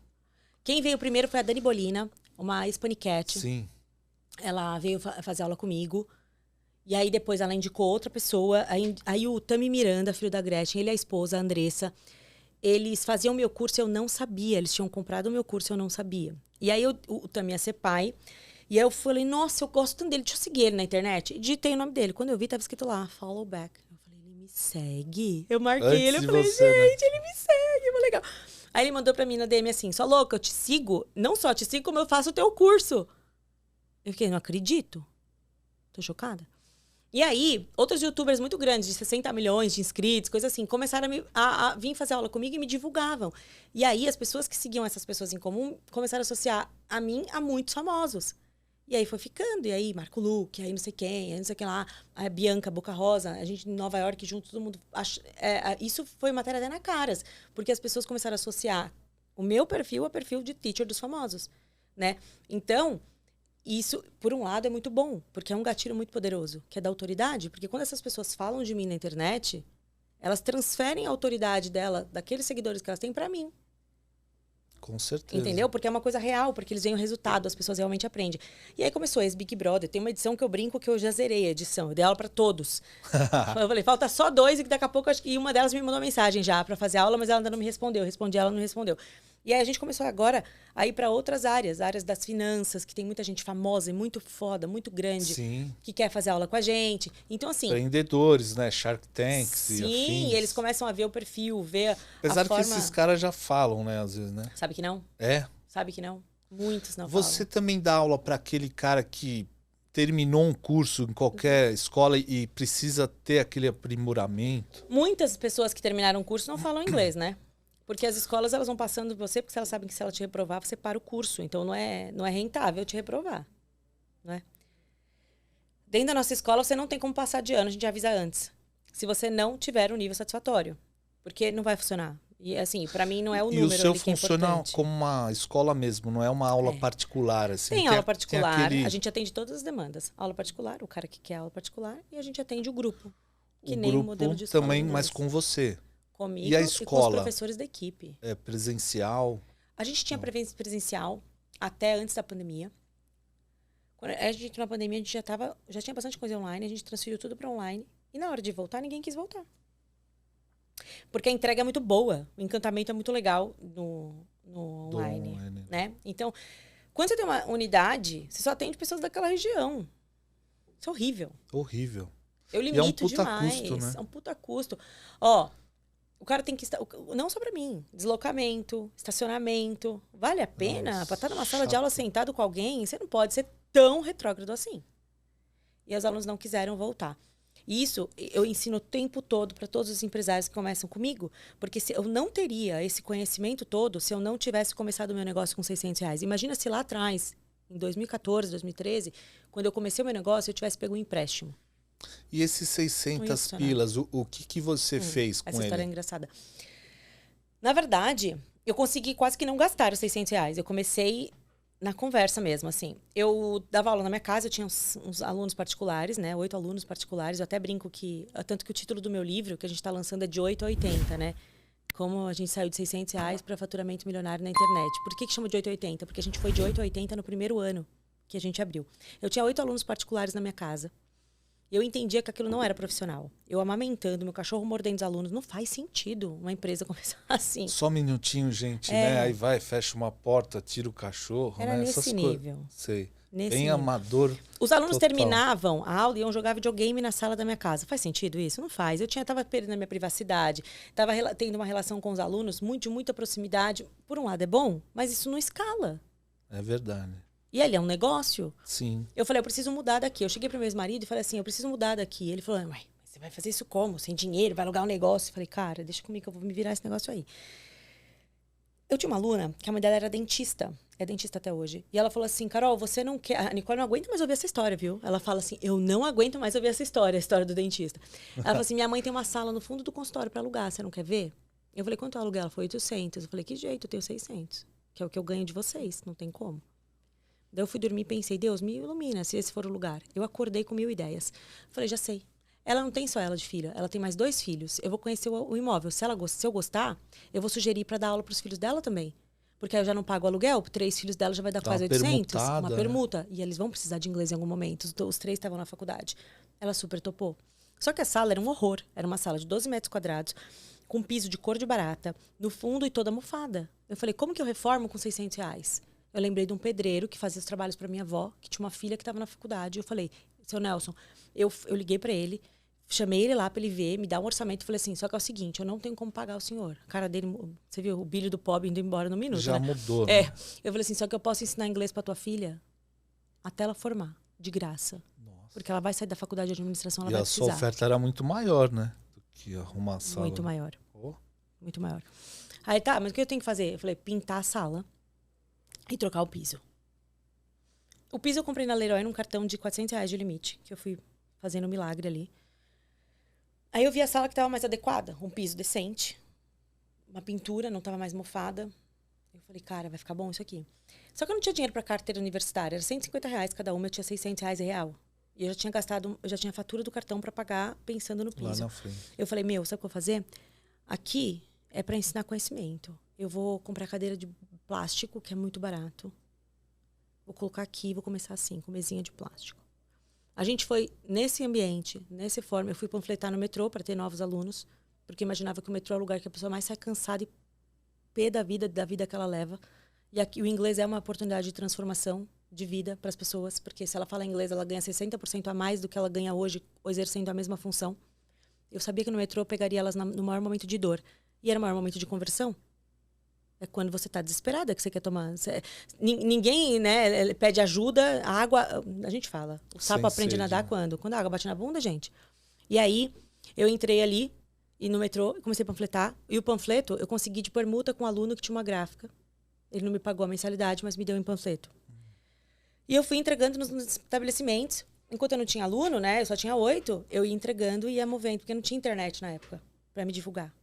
Quem veio primeiro foi a Dani Bolina, uma Hispanicat. Sim. Ela veio fazer aula comigo. E aí depois ela indicou outra pessoa. Aí o Tami Miranda, filho da Gretchen, ele é a esposa, a Andressa. Eles faziam meu curso, eu não sabia. Eles tinham comprado o meu curso, eu não sabia. E aí o Tami ia ser pai. E aí eu falei, nossa, eu gosto tanto dele, deixa eu seguir ele na internet. E digitei o nome dele. Quando eu vi, tava escrito lá, follow back. Eu falei, ele me segue? Eu marquei ele, eu falei, gente, ele me segue, foi legal. Aí ele mandou pra mim na DM assim, só louca, eu te sigo. Não só te sigo, como eu faço o teu curso. Eu fiquei, não acredito. Tô chocada. E aí, outros youtubers muito grandes, de 60 milhões de inscritos, coisa assim, começaram a vir fazer aula comigo e me divulgavam. E aí, as pessoas que seguiam essas pessoas em comum começaram a associar a mim a muitos famosos. E aí foi ficando. E aí, Marco Luque, aí não sei quem, aí não sei quem lá, a Bianca Boca Rosa, a gente em Nova York junto, todo mundo. Isso foi matéria até na Caras, porque as pessoas começaram a associar o meu perfil a perfil de teacher dos famosos, né? Então, isso, por um lado, é muito bom, porque é um gatilho muito poderoso, que é da autoridade. Porque quando essas pessoas falam de mim na internet, elas transferem a autoridade dela, daqueles seguidores que elas têm, pra mim. Com certeza. Entendeu? Porque é uma coisa real, porque eles veem o resultado, as pessoas realmente aprendem. E aí começou esse Big Brother. Tem uma edição que eu brinco que eu já zerei a edição. Eu dei aula pra todos. Eu falei, falta só 2 e que daqui a pouco, acho que uma delas me mandou mensagem já pra fazer aula, mas ela ainda não me respondeu. Eu respondi, ela não respondeu. E aí a gente começou agora a ir para outras áreas das finanças, que tem muita gente famosa e muito foda, muito grande, Sim. que quer fazer aula com a gente. Então, assim... Empreendedores, né? Shark Tanks e afins. Sim, eles começam a ver o perfil, ver Apesar a forma... que esses caras já falam, né? Às vezes, né? Sabe que não? É. Sabe que não? Muitos não Você falam. também dá aula para aquele cara que terminou um curso em qualquer escola e precisa ter aquele aprimoramento? Muitas pessoas que terminaram o curso não falam inglês, né? Porque as escolas, elas vão passando por você, porque elas sabem que se ela te reprovar, você para o curso. Então, não é rentável te reprovar, não é? Dentro da nossa escola, você não tem como passar de ano, a gente avisa antes. Se você não tiver um nível satisfatório. Porque não vai funcionar. E, assim, para mim, não é o número E o seu ali que é funciona importante. como uma escola mesmo, não é uma aula particular, assim. Tem aula particular, aquele... a gente atende todas as demandas. Aula particular, o cara que quer aula particular, e a gente atende o grupo. Que o nem grupo o modelo de escola também, inglês. mas com você. Comigo E a com os escola? professores da equipe. É presencial? A gente tinha presencial até antes da pandemia. Quando a gente entrou na pandemia, a gente já tinha bastante coisa online, a gente transferiu tudo para online. E na hora de voltar, ninguém quis voltar. Porque a entrega é muito boa, o encantamento é muito legal no online, né? Então, quando você tem uma unidade, você só atende pessoas daquela região. Isso é horrível. Horrível. Eu limito e é um puta demais. custo, né? É um puta custo. Ó, o cara tem que estar... Não só pra mim. Deslocamento, estacionamento. Vale a pena? Pra estar numa sala de aula sentado com alguém, você não pode ser tão retrógrado assim. E os alunos não quiseram voltar. E isso eu ensino o tempo todo para todos os empresários que começam comigo, porque eu não teria esse conhecimento todo se eu não tivesse começado o meu negócio com R$600. Imagina se lá atrás, em 2014, 2013, quando eu comecei o meu negócio, eu tivesse pego um empréstimo. E esses 600 pilas, o que você fez com ele? Essa história é engraçada. Na verdade, eu consegui quase que não gastar os R$600. Eu comecei na conversa mesmo, assim. Eu dava aula na minha casa, eu tinha uns alunos particulares, né? 8 alunos particulares. Eu até brinco que... Tanto que o título do meu livro, que a gente tá lançando, é de 8 a 80, né? Como a gente saiu de R$600 para faturamento milionário na internet. Por que chama de 8 a 80? Porque a gente foi de 8 a 80 no primeiro ano que a gente abriu. Eu tinha 8 alunos particulares na minha casa. E eu entendia que aquilo não era profissional. Eu amamentando, meu cachorro mordendo os alunos. Não faz sentido uma empresa começar assim. Só um minutinho, gente, né? Aí vai, fecha uma porta, tira o cachorro, era né? nesse nível. Sei. Nesse Bem nível. Amador. Os alunos total. terminavam a aula e iam jogar videogame na sala da minha casa. Faz sentido isso? Não faz. Eu tava perdendo a minha privacidade. Tava tendo uma relação com os alunos de muita proximidade. Por um lado é bom, mas isso não escala. É verdade. E ali é um negócio. Sim. Eu falei, eu preciso mudar daqui. Eu cheguei pro meu ex-marido e falei assim, eu preciso mudar daqui. Ele falou, ué, você vai fazer isso como? Sem dinheiro, vai alugar um negócio? Eu falei, cara, deixa comigo que eu vou me virar esse negócio aí. Eu tinha uma aluna que a mãe dela era dentista. É dentista até hoje. E ela falou assim, Carol, você não quer... A Nicole não aguenta mais ouvir essa história, viu? Ela fala assim, eu não aguento mais ouvir essa história, a história do dentista. Ela falou assim, minha mãe tem uma sala no fundo do consultório pra alugar, você não quer ver? Eu falei, quanto é o aluguel? Ela falou, 800. Eu falei, que jeito, eu tenho 600. Que é o que eu ganho de vocês, não tem como. Daí eu fui dormir e pensei, Deus, me ilumina se esse for o lugar. Eu acordei com 1000 ideias. Falei, já sei. Ela não tem só ela de filha, ela tem mais 2 filhos. Eu vou conhecer o imóvel. Se eu gostar, eu vou sugerir para dar aula para os filhos dela também. Porque aí eu já não pago aluguel, 3 filhos dela já vai dar quase 800. Uma permuta. E eles vão precisar de inglês em algum momento. Os 3 estavam na faculdade. Ela super topou. Só que a sala era um horror. Era uma sala de 12 metros quadrados, com piso de cor de barata, no fundo e toda mofada. Eu falei, como que eu reformo com R$600? Eu lembrei de um pedreiro que fazia os trabalhos para minha avó, que tinha uma filha que estava na faculdade. Eu falei, seu Nelson, eu liguei para ele, chamei ele lá para ele ver, me dar um orçamento e falei assim, só que é o seguinte, eu não tenho como pagar o senhor. A cara dele, você viu, o brilho do pobre indo embora no minuto, já né? Mudou, né? É. Eu falei assim, só que eu posso ensinar inglês para tua filha até ela formar, de graça. Nossa. Porque ela vai sair da faculdade de administração, ela E vai a precisar. sua oferta era muito maior, né? Do que arrumar a sala. Muito maior. Oh. Muito maior. Aí tá, mas o que eu tenho que fazer? Eu falei, pintar a sala e trocar o piso. O piso eu comprei na Leroy num cartão de R$400 de limite, que eu fui fazendo um milagre ali. Aí eu vi a sala que estava mais adequada, um piso decente, uma pintura, não estava mais mofada. Eu falei, cara, vai ficar bom isso aqui. Só que eu não tinha dinheiro para carteira universitária, era R$150 cada uma, eu tinha R$600 real. E eu já tinha gastado, eu já tinha a fatura do cartão para pagar pensando no piso. Lá na frente. Eu falei, meu, sabe o que eu vou fazer? Aqui é para ensinar conhecimento. Eu vou comprar cadeira de plástico, que é muito barato. Vou colocar aqui, vou começar assim, com mesinha de plástico. A gente foi nesse ambiente, nessa forma. Eu fui panfletar no metrô para ter novos alunos, porque imaginava que o metrô é o lugar que a pessoa mais sai cansada e pé da vida que ela leva. E aqui o inglês é uma oportunidade de transformação de vida para as pessoas, porque se ela fala inglês, ela ganha 60% a mais do que ela ganha hoje, exercendo a mesma função. Eu sabia que no metrô eu pegaria elas no maior momento de dor. E era o maior momento de conversão. É quando você está desesperada, que você quer tomar. Ninguém, né, pede ajuda. A água, a gente fala. O sapo aprende a nadar quando? Quando a água bate na bunda, gente. E aí, eu entrei ali, e no metrô, comecei a panfletar. E o panfleto, eu consegui de permuta com um aluno que tinha uma gráfica. Ele não me pagou a mensalidade, mas me deu em panfleto. E eu fui entregando nos estabelecimentos. Enquanto eu não tinha aluno, né, eu só tinha 8, eu ia entregando e ia movendo, porque não tinha internet na época para me divulgar.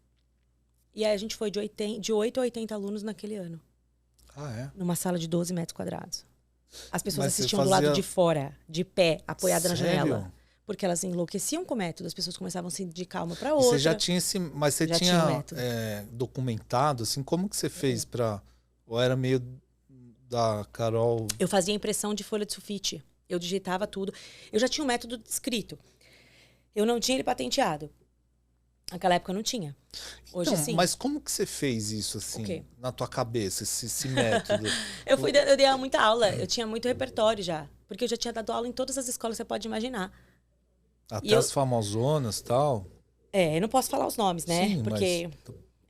E aí a gente foi de 8 a 80 alunos naquele ano. Ah, é? Numa sala de 12 metros quadrados. As pessoas Mas você assistiam do lado de fora, de pé, apoiada na Sério? janela. Porque elas enlouqueciam com o método. As pessoas começavam a se dedicar uma para E outra. você já tinha esse... Mas você Já tinha tinha o método. documentado, assim, como que você fez pra... Ou era meio da Carol... Eu fazia impressão de folha de sulfite. Eu digitava tudo. Eu já tinha um método escrito. Eu não tinha ele patenteado. Naquela época eu não tinha. Hoje Então, sim. mas como que você fez isso, assim, O quê? na tua cabeça, esse método? Eu dei muita aula. Eu tinha muito repertório já. Porque eu já tinha dado aula em todas as escolas que você pode imaginar. Até as famosonas e tal? Eu não posso falar os nomes, né? Sim, porque,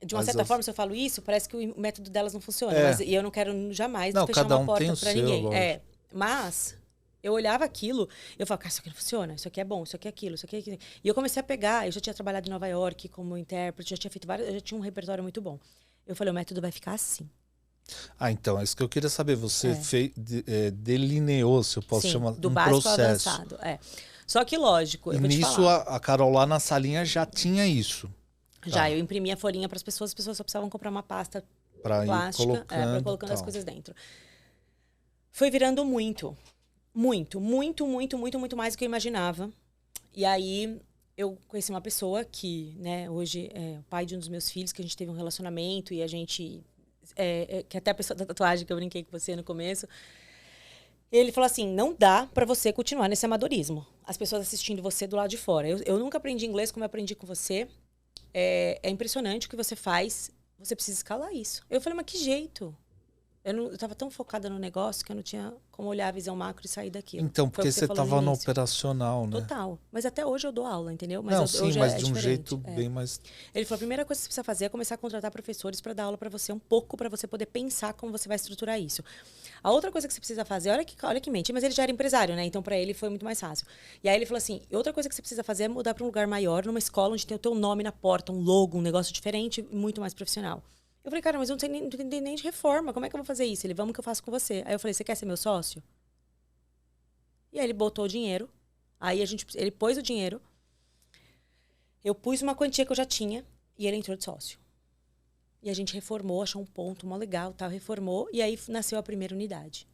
de uma certa forma, se eu falo isso, parece que o método delas não funciona. E eu não quero jamais fechar cada uma porta tem o pra seu, ninguém. lógico. Mas eu olhava aquilo, eu falava, cara, isso aqui não funciona, isso aqui é bom, isso aqui é aquilo, isso aqui é aquilo. E eu comecei a pegar, eu já tinha trabalhado em Nova York como intérprete, já tinha feito vários, eu já tinha um repertório muito bom. Eu falei, o método vai ficar assim. Ah, então, é isso que eu queria saber. Você delineou, se eu posso chamar, do um básico processo. ao avançado. Só que, lógico, eu E vou te nisso falar. a Carol lá na salinha já tinha isso. Já, eu imprimia a folhinha para as pessoas só precisavam comprar uma pasta Pra ir plástica para colocando as coisas dentro. Foi virando muito mais do que eu imaginava. E aí eu conheci uma pessoa que, né, hoje é o pai de um dos meus filhos, que a gente teve um relacionamento e a gente... que até a pessoa da tatuagem que eu brinquei com você no começo, ele falou assim, não dá pra você continuar nesse amadorismo. As pessoas assistindo você do lado de fora. Eu nunca aprendi inglês como eu aprendi com você. É impressionante o que você faz. Você precisa escalar isso. Eu falei, mas que jeito? Eu tava tão focada no negócio que eu não tinha como olhar a visão macro e sair daquilo. Então, porque você tava no operacional, né? Total. Mas até hoje eu dou aula, entendeu? Mas não, sim, hoje mas é de um diferente. jeito bem mais... Ele falou, a primeira coisa que você precisa fazer é começar a contratar professores para dar aula para você um pouco, para você poder pensar como você vai estruturar isso. A outra coisa que você precisa fazer, olha que mente, mas ele já era empresário, né? Então, para ele foi muito mais fácil. E aí ele falou assim, outra coisa que você precisa fazer é mudar para um lugar maior, numa escola onde tem o teu nome na porta, um logo, um negócio diferente, muito mais profissional. Eu falei, cara, mas eu não sei nem de reforma, como é que eu vou fazer isso? Ele, vamos que eu faço com você. Aí eu falei, você quer ser meu sócio? E aí ele botou o dinheiro, aí ele pôs o dinheiro, eu pus uma quantia que eu já tinha e ele entrou de sócio. E a gente reformou, achou um ponto mó legal, tal, reformou, e aí nasceu a primeira unidade.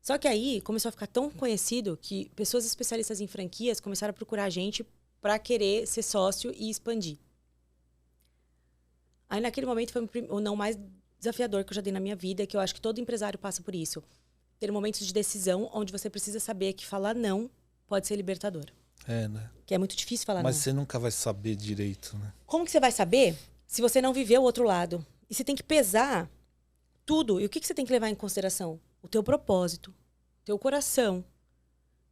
Só que aí começou a ficar tão conhecido que pessoas especialistas em franquias começaram a procurar a gente para querer ser sócio e expandir. Aí naquele momento foi o não mais desafiador que eu já dei na minha vida, que eu acho que todo empresário passa por isso. Ter momentos de decisão onde você precisa saber que falar não pode ser libertador. Né? Que é muito difícil falar não. Mas você nunca vai saber direito, né? Como que você vai saber se você não viveu o outro lado? E você tem que pesar tudo. E o que você tem que levar em consideração? O teu propósito, o teu coração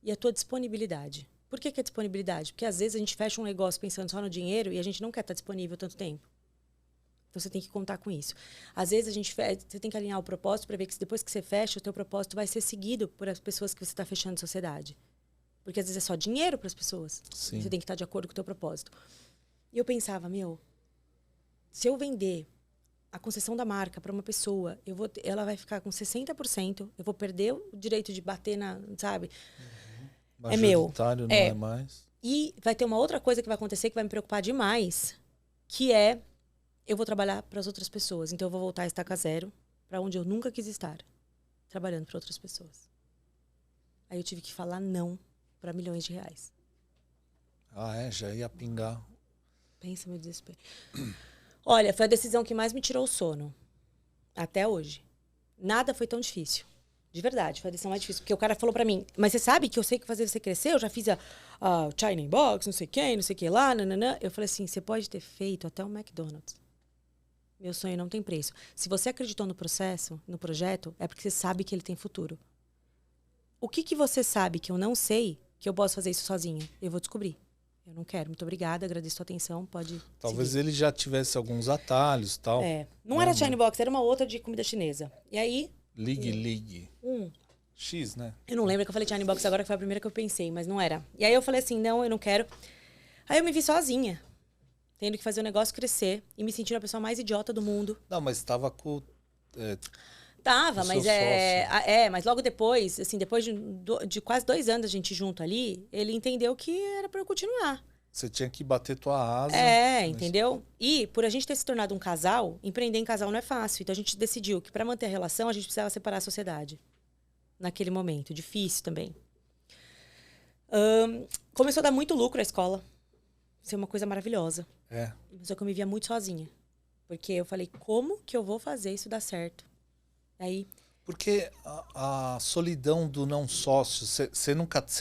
e a tua disponibilidade. Por que é disponibilidade? Porque às vezes a gente fecha um negócio pensando só no dinheiro e a gente não quer estar disponível tanto tempo. Então você tem que contar com isso. Às vezes você tem que alinhar o propósito para ver que depois que você fecha, o teu propósito vai ser seguido por as pessoas que você está fechando em sociedade. Porque às vezes é só dinheiro para as pessoas. Sim. Você tem que estar de acordo com o teu propósito. E eu pensava, se eu vender a concessão da marca para uma pessoa, ela vai ficar com 60%, eu vou perder o direito de bater sabe? É meu. Majoritário não é mais. E vai ter uma outra coisa que vai acontecer que vai me preocupar demais, que é eu vou trabalhar para as outras pessoas. Então eu vou voltar a estaca zero para onde eu nunca quis estar, trabalhando para outras pessoas. Aí eu tive que falar não para milhões de reais. Já ia pingar. Pensa meu desespero. Olha, foi a decisão que mais me tirou o sono. Até hoje. Nada foi tão difícil. De verdade, foi a decisão mais difícil. Porque o cara falou pra mim, mas você sabe que eu sei que fazer você crescer? Eu já fiz a China Inbox, não sei quem, não sei o que lá, nananã. Eu falei assim, você pode ter feito até o McDonald's. Meu sonho não tem preço. Se você acreditou no processo, no projeto, é porque você sabe que ele tem futuro. O que você sabe que eu não sei, que eu posso fazer isso sozinha? Eu vou descobrir. Eu não quero. Muito obrigada, agradeço a sua atenção. Pode Talvez seguir. ele já tivesse alguns atalhos e tal. Não era China Box, era uma outra de comida chinesa. E aí... Ligue. X, né? Eu não lembro que eu falei China Box agora, que foi a primeira que eu pensei, mas não era. E aí eu falei assim, não, eu não quero. Aí eu me vi sozinha, tendo que fazer o negócio crescer e me sentindo a pessoa mais idiota do mundo. Não, mas estava com... Tava, o mas seu mas logo depois, assim, depois de quase 2 anos a gente junto ali, ele entendeu que era pra eu continuar. Você tinha que bater tua asa. Entendeu? E por a gente ter se tornado um casal, empreender em casal não é fácil. Então a gente decidiu que para manter a relação a gente precisava separar a sociedade. Naquele momento, difícil também. Começou a dar muito lucro a escola. Isso é uma coisa maravilhosa. Só que eu me via muito sozinha. Porque eu falei, como que eu vou fazer isso dar certo? Aí... Porque a solidão do não sócio, você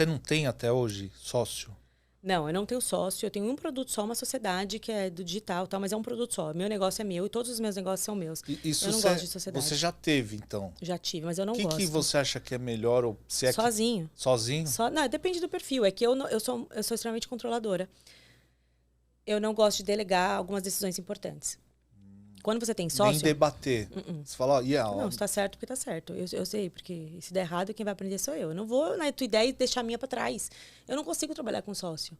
não tem até hoje sócio? Não, eu não tenho sócio, eu tenho um produto só, uma sociedade que é do digital, tal, mas é um produto só. Meu negócio é meu e todos os meus negócios são meus. Isso eu não gosto de sociedade. Você já teve, então? Já tive, mas eu não gosto. O que você acha que é melhor? Ou se é sozinho. Sozinho? Não, depende do perfil. É que eu sou extremamente controladora. Eu não gosto de delegar algumas decisões importantes. Quando você tem sócio... Nem debater. Você fala, não, se tá certo porque tá certo. Eu sei, porque se der errado, quem vai aprender sou eu. Eu não vou na tua ideia e deixar a minha pra trás. Eu não consigo trabalhar com sócio.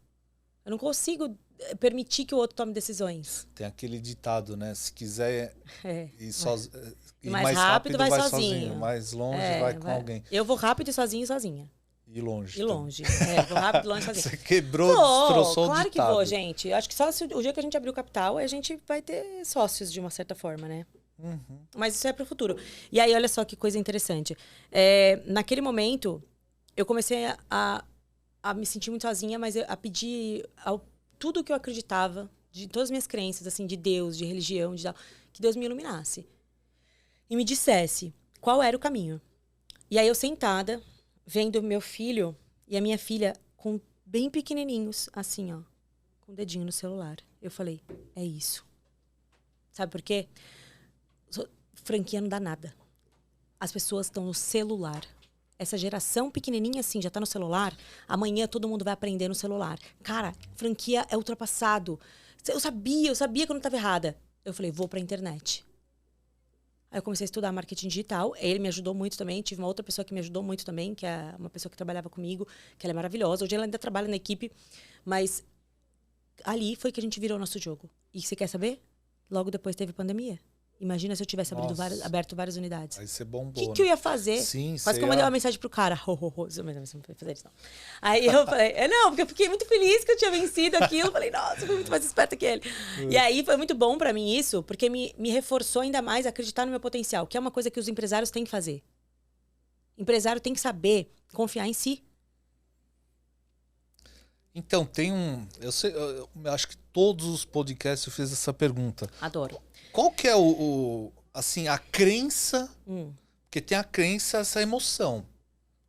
Eu não consigo permitir que o outro tome decisões. Tem aquele ditado, né? Se quiser ir mais rápido, vai sozinho. Mais longe, vai com alguém. Eu vou rápido e sozinha. E longe. E longe. Vou rápido, longe, sozinho. Você destroçou claro o ditado. Que vou, gente. Eu acho que só o dia que a gente abrir o capital, a gente vai ter sócios de uma certa forma, né? Mas isso é pro futuro. E aí, olha só que coisa interessante. Naquele momento, eu comecei a me sentir muito sozinha, mas a pedir tudo que eu acreditava, de todas as minhas crenças, assim, de Deus, de religião, que Deus me iluminasse. E me dissesse qual era o caminho. E aí eu sentada, vendo meu filho e a minha filha bem pequenininhos, assim, ó, com o dedinho no celular. Eu falei, é isso. Sabe por quê? Franquia não dá nada. As pessoas estão no celular. Essa geração pequenininha assim, já tá no celular, amanhã todo mundo vai aprender no celular. Cara, franquia é ultrapassado. Eu sabia que eu não estava errada. Eu falei, vou pra internet. Aí eu comecei a estudar marketing digital. Ele me ajudou muito também. Tive uma outra pessoa que me ajudou muito também, que é uma pessoa que trabalhava comigo, que ela é maravilhosa. Hoje ela ainda trabalha na equipe, mas ali foi que a gente virou o nosso jogo. E você quer saber? Logo depois teve pandemia. Imagina se eu tivesse aberto várias unidades. Aí você bombou. O que eu ia fazer? Sim, quase que eu mandei uma mensagem pro cara. Você não vai fazer isso, não. Aí eu falei, não, porque eu fiquei muito feliz que eu tinha vencido aquilo. Eu falei, nossa, eu fui muito mais esperta que ele. E aí foi muito bom pra mim isso, porque me reforçou ainda mais a acreditar no meu potencial, que é uma coisa que os empresários têm que fazer. Empresário tem que saber confiar em si. Então, tem eu acho que todos os podcasts eu fiz essa pergunta. Adoro. Qual que é assim, a crença? Porque tem a crença, essa emoção.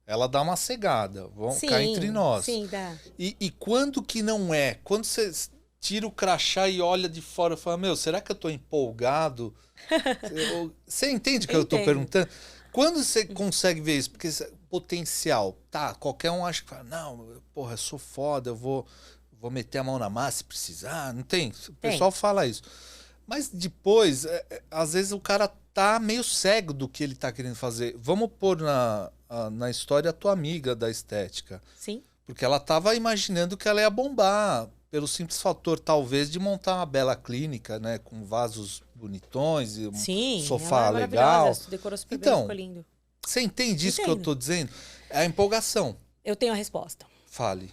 Ela dá uma cegada. Vamos cá entre nós. Sim, dá. E quando que não é? Quando você tira o crachá e olha de fora e fala, será que eu tô empolgado? Você entende o que eu tô perguntando? Quando você consegue ver isso? Porque potencial, tá, qualquer um acha que fala, não, porra, eu sou foda, eu vou meter a mão na massa se precisar, não tem? O pessoal fala isso. Mas depois, às vezes o cara tá meio cego do que ele tá querendo fazer. Vamos pôr na história a tua amiga da estética. Sim. Porque ela estava imaginando que ela ia bombar, pelo simples fator, talvez, de montar uma bela clínica, né? Com vasos bonitões e um Sim, sofá ela é legal. maravilhosa, decorou super bem, Então, ficou lindo. você entende isso que eu Entendo. tô dizendo? É a empolgação. Eu tenho a resposta. Fale.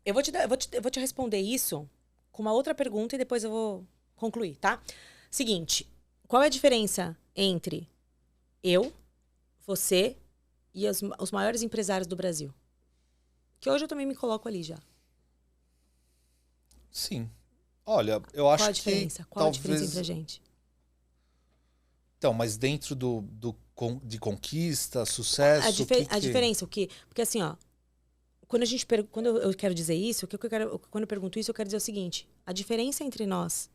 Eu vou te responder isso com uma outra pergunta e depois eu vou concluir, tá? Seguinte, qual é a diferença entre eu, você e os maiores empresários do Brasil? Que hoje eu também me coloco ali já. Sim. Olha, eu acho Qual a diferença? que Qual a talvez... diferença entre a gente? Então, mas dentro de conquista, sucesso, A diferença, o quê? Porque assim, ó, quando eu quero dizer isso, quando eu pergunto isso, eu quero dizer o seguinte: a diferença entre nós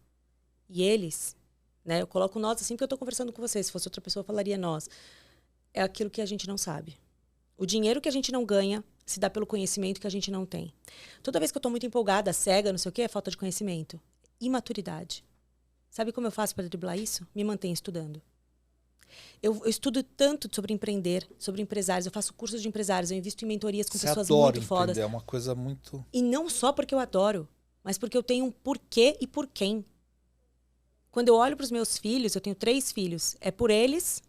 e eles, né? Eu coloco nós assim porque eu tô conversando com você. Se fosse outra pessoa, eu falaria nós. É aquilo que a gente não sabe. O dinheiro que a gente não ganha se dá pelo conhecimento que a gente não tem. Toda vez que eu tô muito empolgada, cega, não sei o quê, é falta de conhecimento. Imaturidade. Sabe como eu faço para driblar isso? Me mantenho estudando. Eu estudo tanto sobre empreender, sobre empresários, eu faço cursos de empresários, eu invisto em mentorias com você pessoas adora muito fodas. empreender, é uma coisa muito... E não só porque eu adoro, mas porque eu tenho um porquê e por quem. Quando eu olho para os meus filhos, eu tenho 3 filhos, é por eles,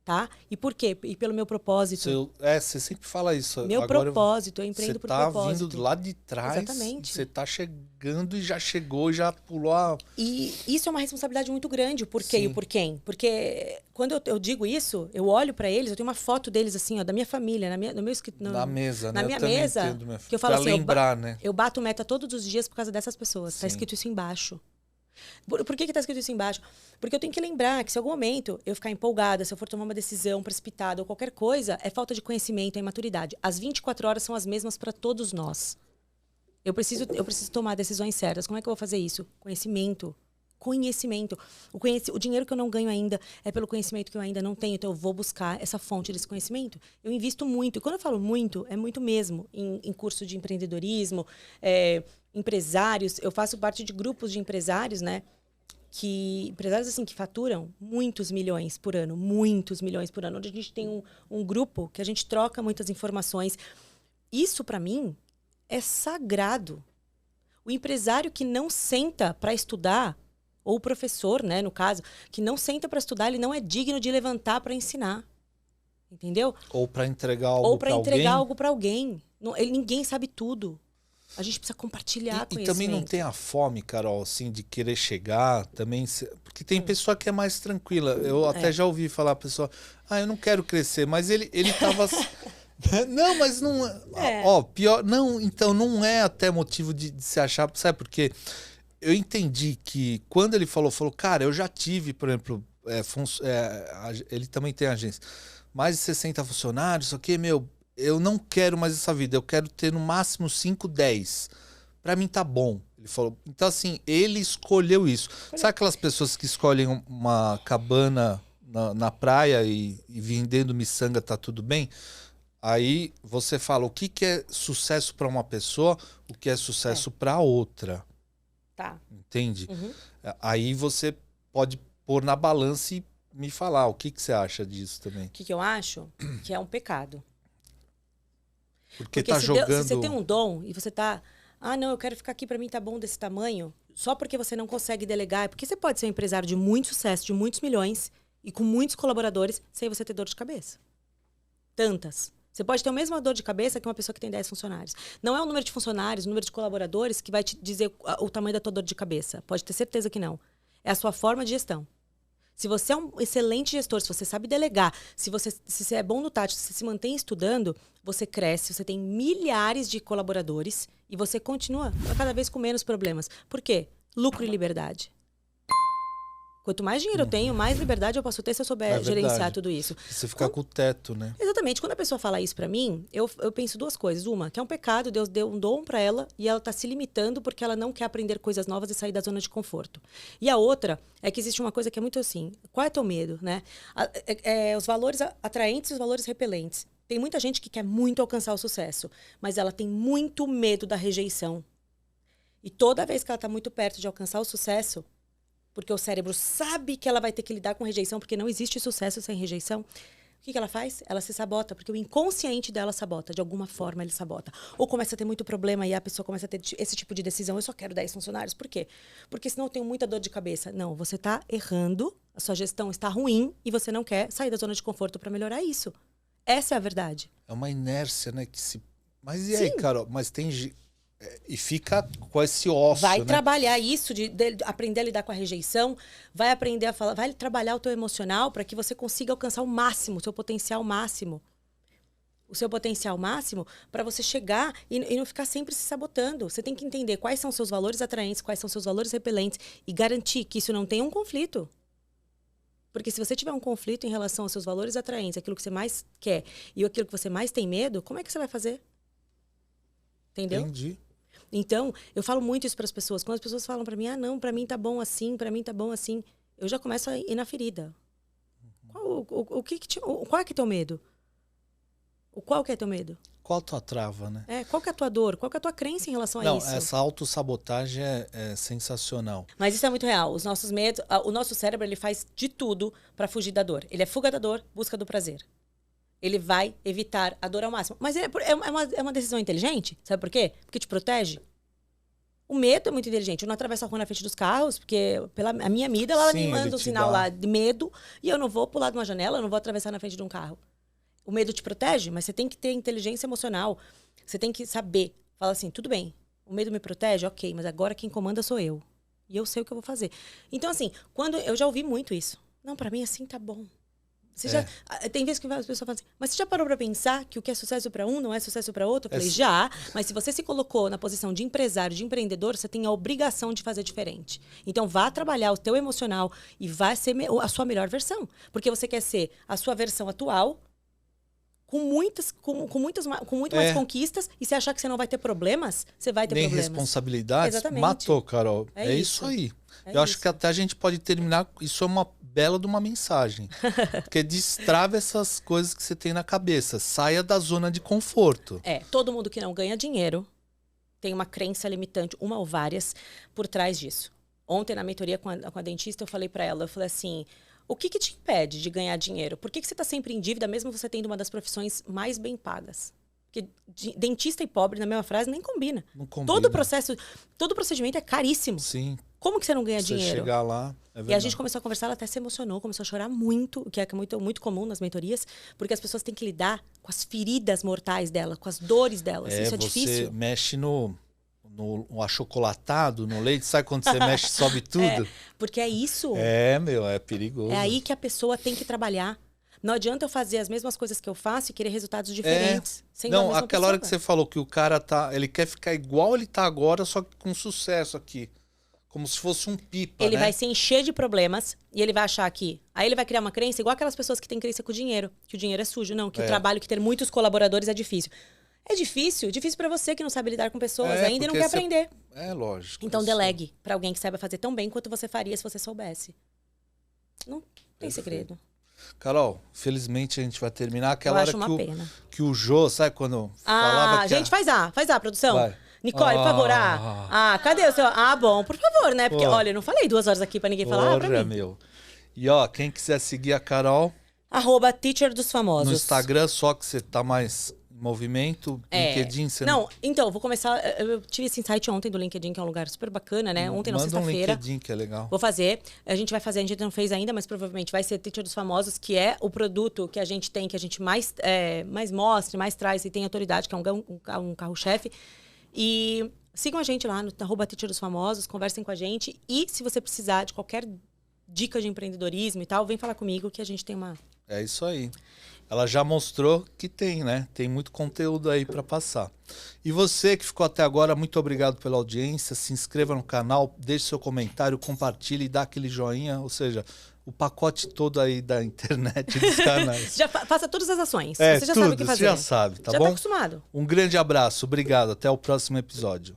tá? E por quê? E pelo meu propósito. Você sempre fala isso. Meu Agora, propósito, eu empreendo por propósito. Você tá vindo lá de trás, Exatamente. você tá chegando e já chegou, já pulou a... E isso é uma responsabilidade muito grande, o porquê Sim. e o por quem. Porque quando eu digo isso, eu olho para eles, eu tenho uma foto deles assim, ó, da minha família, no meu Na mesa, né? na minha eu também mesa, entendo, minha filha. que eu falo pra assim, lembrar, né? eu bato meta todos os dias por causa dessas pessoas. Tá Sim. escrito isso embaixo. Por que tá escrito isso embaixo? Porque eu tenho que lembrar que se em algum momento eu ficar empolgada, se eu for tomar uma decisão precipitada ou qualquer coisa, é falta de conhecimento, é imaturidade. As 24 horas são as mesmas para todos nós. Eu preciso tomar decisões certas. Como é que eu vou fazer isso? Conhecimento. Conhecimento. O dinheiro que eu não ganho ainda é pelo conhecimento que eu ainda não tenho. Então, eu vou buscar essa fonte desse conhecimento. Eu invisto muito. E quando eu falo muito, é muito mesmo. Em curso de empreendedorismo, empresários. Eu faço parte de grupos de empresários, né? Empresários assim que faturam muitos milhões por ano. Muitos milhões por ano. Onde a gente tem um grupo que a gente troca muitas informações. Isso, para mim, é sagrado. O empresário que não senta para estudar, ou o professor, né, no caso, que não senta para estudar, ele não é digno de levantar para ensinar. Entendeu? Ou para entregar algo Ou para para alguém. entregar algo para alguém. Ninguém sabe tudo. A gente precisa compartilhar E conhecimento. também não tem a fome, Carol, assim, de querer chegar também. Porque tem pessoa que é mais tranquila. Eu até já ouvi falar a pessoa, eu não quero crescer, mas ele tava. Não, mas não. Ó, pior. Não, então não é até motivo de se achar. Sabe por quê? Eu entendi que quando ele falou, cara, eu já tive, por exemplo, ele também tem agência, mais de 60 funcionários, só que, eu não quero mais essa vida, eu quero ter no máximo 5, 10. Pra mim tá bom. Ele falou. Então, assim, ele escolheu isso. Sabe aquelas pessoas que escolhem uma cabana na praia e vendendo miçanga tá tudo bem? Aí você fala o que é sucesso para uma pessoa, o que é sucesso para outra. Tá. Entende? Uhum. Aí você pode pôr na balança e me falar o que você acha disso também. O que eu acho? Que é um pecado. Porque tá se jogando... se você tem um dom e você tá... não, eu quero ficar aqui, para mim tá bom desse tamanho, só porque você não consegue delegar. Porque você pode ser um empresário de muito sucesso, de muitos milhões e com muitos colaboradores, sem você ter dor de cabeça. Tantas. Você pode ter a mesma dor de cabeça que uma pessoa que tem 10 funcionários. Não é o número de funcionários, o número de colaboradores que vai te dizer o tamanho da tua dor de cabeça. Pode ter certeza que não. É a sua forma de gestão. Se você é um excelente gestor, se você sabe delegar, se você é bom no tático, se você se mantém estudando, você cresce, você tem milhares de colaboradores e você continua cada vez com menos problemas. Por quê? Lucro e liberdade. Quanto mais dinheiro eu tenho, mais liberdade eu posso ter se eu souber gerenciar tudo isso. Você ficar com o teto, né? Exatamente. Quando a pessoa fala isso pra mim, eu penso 2 coisas. Uma, que é um pecado, Deus deu um dom pra ela e ela tá se limitando porque ela não quer aprender coisas novas e sair da zona de conforto. E a outra é que existe uma coisa que é muito assim, qual é teu medo, né? Os valores atraentes e os valores repelentes. Tem muita gente que quer muito alcançar o sucesso, mas ela tem muito medo da rejeição. E toda vez que ela tá muito perto de alcançar o sucesso, porque o cérebro sabe que ela vai ter que lidar com rejeição, porque não existe sucesso sem rejeição, que ela faz? Ela se sabota, porque o inconsciente dela sabota. De alguma forma, ele sabota. Ou começa a ter muito problema e a pessoa começa a ter esse tipo de decisão. Eu só quero 10 funcionários. Por quê? Porque senão eu tenho muita dor de cabeça. Não, você está errando, a sua gestão está ruim e você não quer sair da zona de conforto para melhorar isso. Essa é a verdade. É uma inércia, né? Mas e aí, Carol? Mas e fica com esse ócio, vai né? trabalhar isso, de aprender a lidar com a rejeição, vai aprender a falar, vai trabalhar o teu emocional para que você consiga alcançar o máximo, o seu potencial máximo. O seu potencial máximo para você chegar e não ficar sempre se sabotando. Você tem que entender quais são seus valores atraentes, quais são seus valores repelentes e garantir que isso não tenha um conflito. Porque se você tiver um conflito em relação aos seus valores atraentes, aquilo que você mais quer e aquilo que você mais tem medo, como é que você vai fazer? Entendeu? Entendi. Então, eu falo muito isso para as pessoas. Quando as pessoas falam para mim, não, para mim tá bom assim, para mim tá bom assim, eu já começo a ir na ferida. Qual é que é teu medo? Qual que é teu medo? Qual a tua trava, né? Qual que é a tua dor? Qual que é a tua crença em relação a isso? Não, essa autossabotagem é sensacional. Mas isso é muito real. Os nossos medos, o nosso cérebro, ele faz de tudo para fugir da dor. Ele é fuga da dor, busca do prazer. Ele vai evitar a dor ao máximo. Mas é uma decisão inteligente. Sabe por quê? Porque te protege. O medo é muito inteligente. Eu não atravesso a rua na frente dos carros, porque a minha amígdala, ela me manda um sinal lá de medo, e eu não vou pular de uma janela, eu não vou atravessar na frente de um carro. O medo te protege, mas você tem que ter inteligência emocional. Você tem que saber. Fala assim, tudo bem, o medo me protege? Ok, mas agora quem comanda sou eu. E eu sei o que eu vou fazer. Então, assim, eu já ouvi muito isso. Não, pra mim assim tá bom. Tem vezes que as pessoas falam assim, mas você já parou pra pensar que o que é sucesso pra um não é sucesso pra outro? Eu falei, já, mas se você se colocou na posição de empresário, de empreendedor, você tem a obrigação de fazer diferente. Então vá trabalhar o teu emocional e vá ser a sua melhor versão. Porque você quer ser a sua versão atual, com muito mais conquistas, e se achar que você não vai ter problemas, você vai ter problemas. Nem responsabilidades. Exatamente. Matou, Carol. É isso aí. Eu acho que até a gente pode terminar. Isso é uma bela de uma mensagem. Porque destrava essas coisas que você tem na cabeça. Saia da zona de conforto. Todo mundo que não ganha dinheiro tem uma crença limitante, uma ou várias, por trás disso. Ontem, na mentoria com a dentista, eu falei pra ela, eu falei assim, o que te impede de ganhar dinheiro? Por que você está sempre em dívida, mesmo você tendo uma das profissões mais bem pagas? Porque dentista e pobre, na mesma frase, nem combina. Não combina. Todo procedimento é caríssimo. Sim. Como que você não ganha dinheiro? Você chegar lá, é verdade. E a gente começou a conversar, ela até se emocionou, começou a chorar muito, o que é muito, muito comum nas mentorias, porque as pessoas têm que lidar com as feridas mortais dela, com as dores delas. Isso é difícil. Você mexe no achocolatado, no leite, sabe quando você mexe sobe tudo? Porque é isso. É perigoso. É aí que a pessoa tem que trabalhar. Não adianta eu fazer as mesmas coisas que eu faço e querer resultados diferentes. Não, aquela hora que você falou que o cara ele quer ficar igual ele tá agora, só que com sucesso aqui. Como se fosse um pipa, Ele vai se encher de problemas e ele vai achar que... Aí ele vai criar uma crença igual aquelas pessoas que têm crença com o dinheiro. Que o dinheiro é sujo. Não, que o trabalho, que ter muitos colaboradores é difícil. É difícil pra você que não sabe lidar com pessoas ainda e não quer aprender. É lógico. Então delegue pra alguém que saiba fazer tão bem quanto você faria se você soubesse. Não tem segredo. Carol, felizmente a gente vai terminar aquela hora que o Jô, sabe quando falava que... gente, faz a produção. Vai. Nicole, por favor. Cadê o seu... bom, por favor, né? Porque, olha, eu não falei 2 horas aqui pra ninguém falar pra mim. Meu. E, quem quiser seguir a Carol... @Teacher dos Famosos. No Instagram, só que você tá mais em movimento. LinkedIn, você não... Então, vou começar... Eu tive esse insight ontem do LinkedIn, que é um lugar super bacana, né? Ontem, na sexta-feira. Manda um LinkedIn, que é legal. Vou fazer. A gente não fez ainda, mas provavelmente vai ser Teacher dos Famosos, que é o produto que a gente tem, que a gente mais mostra, mais traz e tem autoridade, que é um carro-chefe. E sigam a gente lá no @Teacher dos Famosos, conversem com a gente. E se você precisar de qualquer dica de empreendedorismo e tal, vem falar comigo que a gente tem uma... É isso aí. Ela já mostrou que tem, né? Tem muito conteúdo aí para passar. E você que ficou até agora, muito obrigado pela audiência. Se inscreva no canal, deixe seu comentário, compartilhe, dá aquele joinha. Ou seja, o pacote todo aí da internet dos canais. Já faça todas as ações. Você já sabe o que fazer. Você já sabe, tá bom? Já tá acostumado. Um grande abraço. Obrigado. Até o próximo episódio.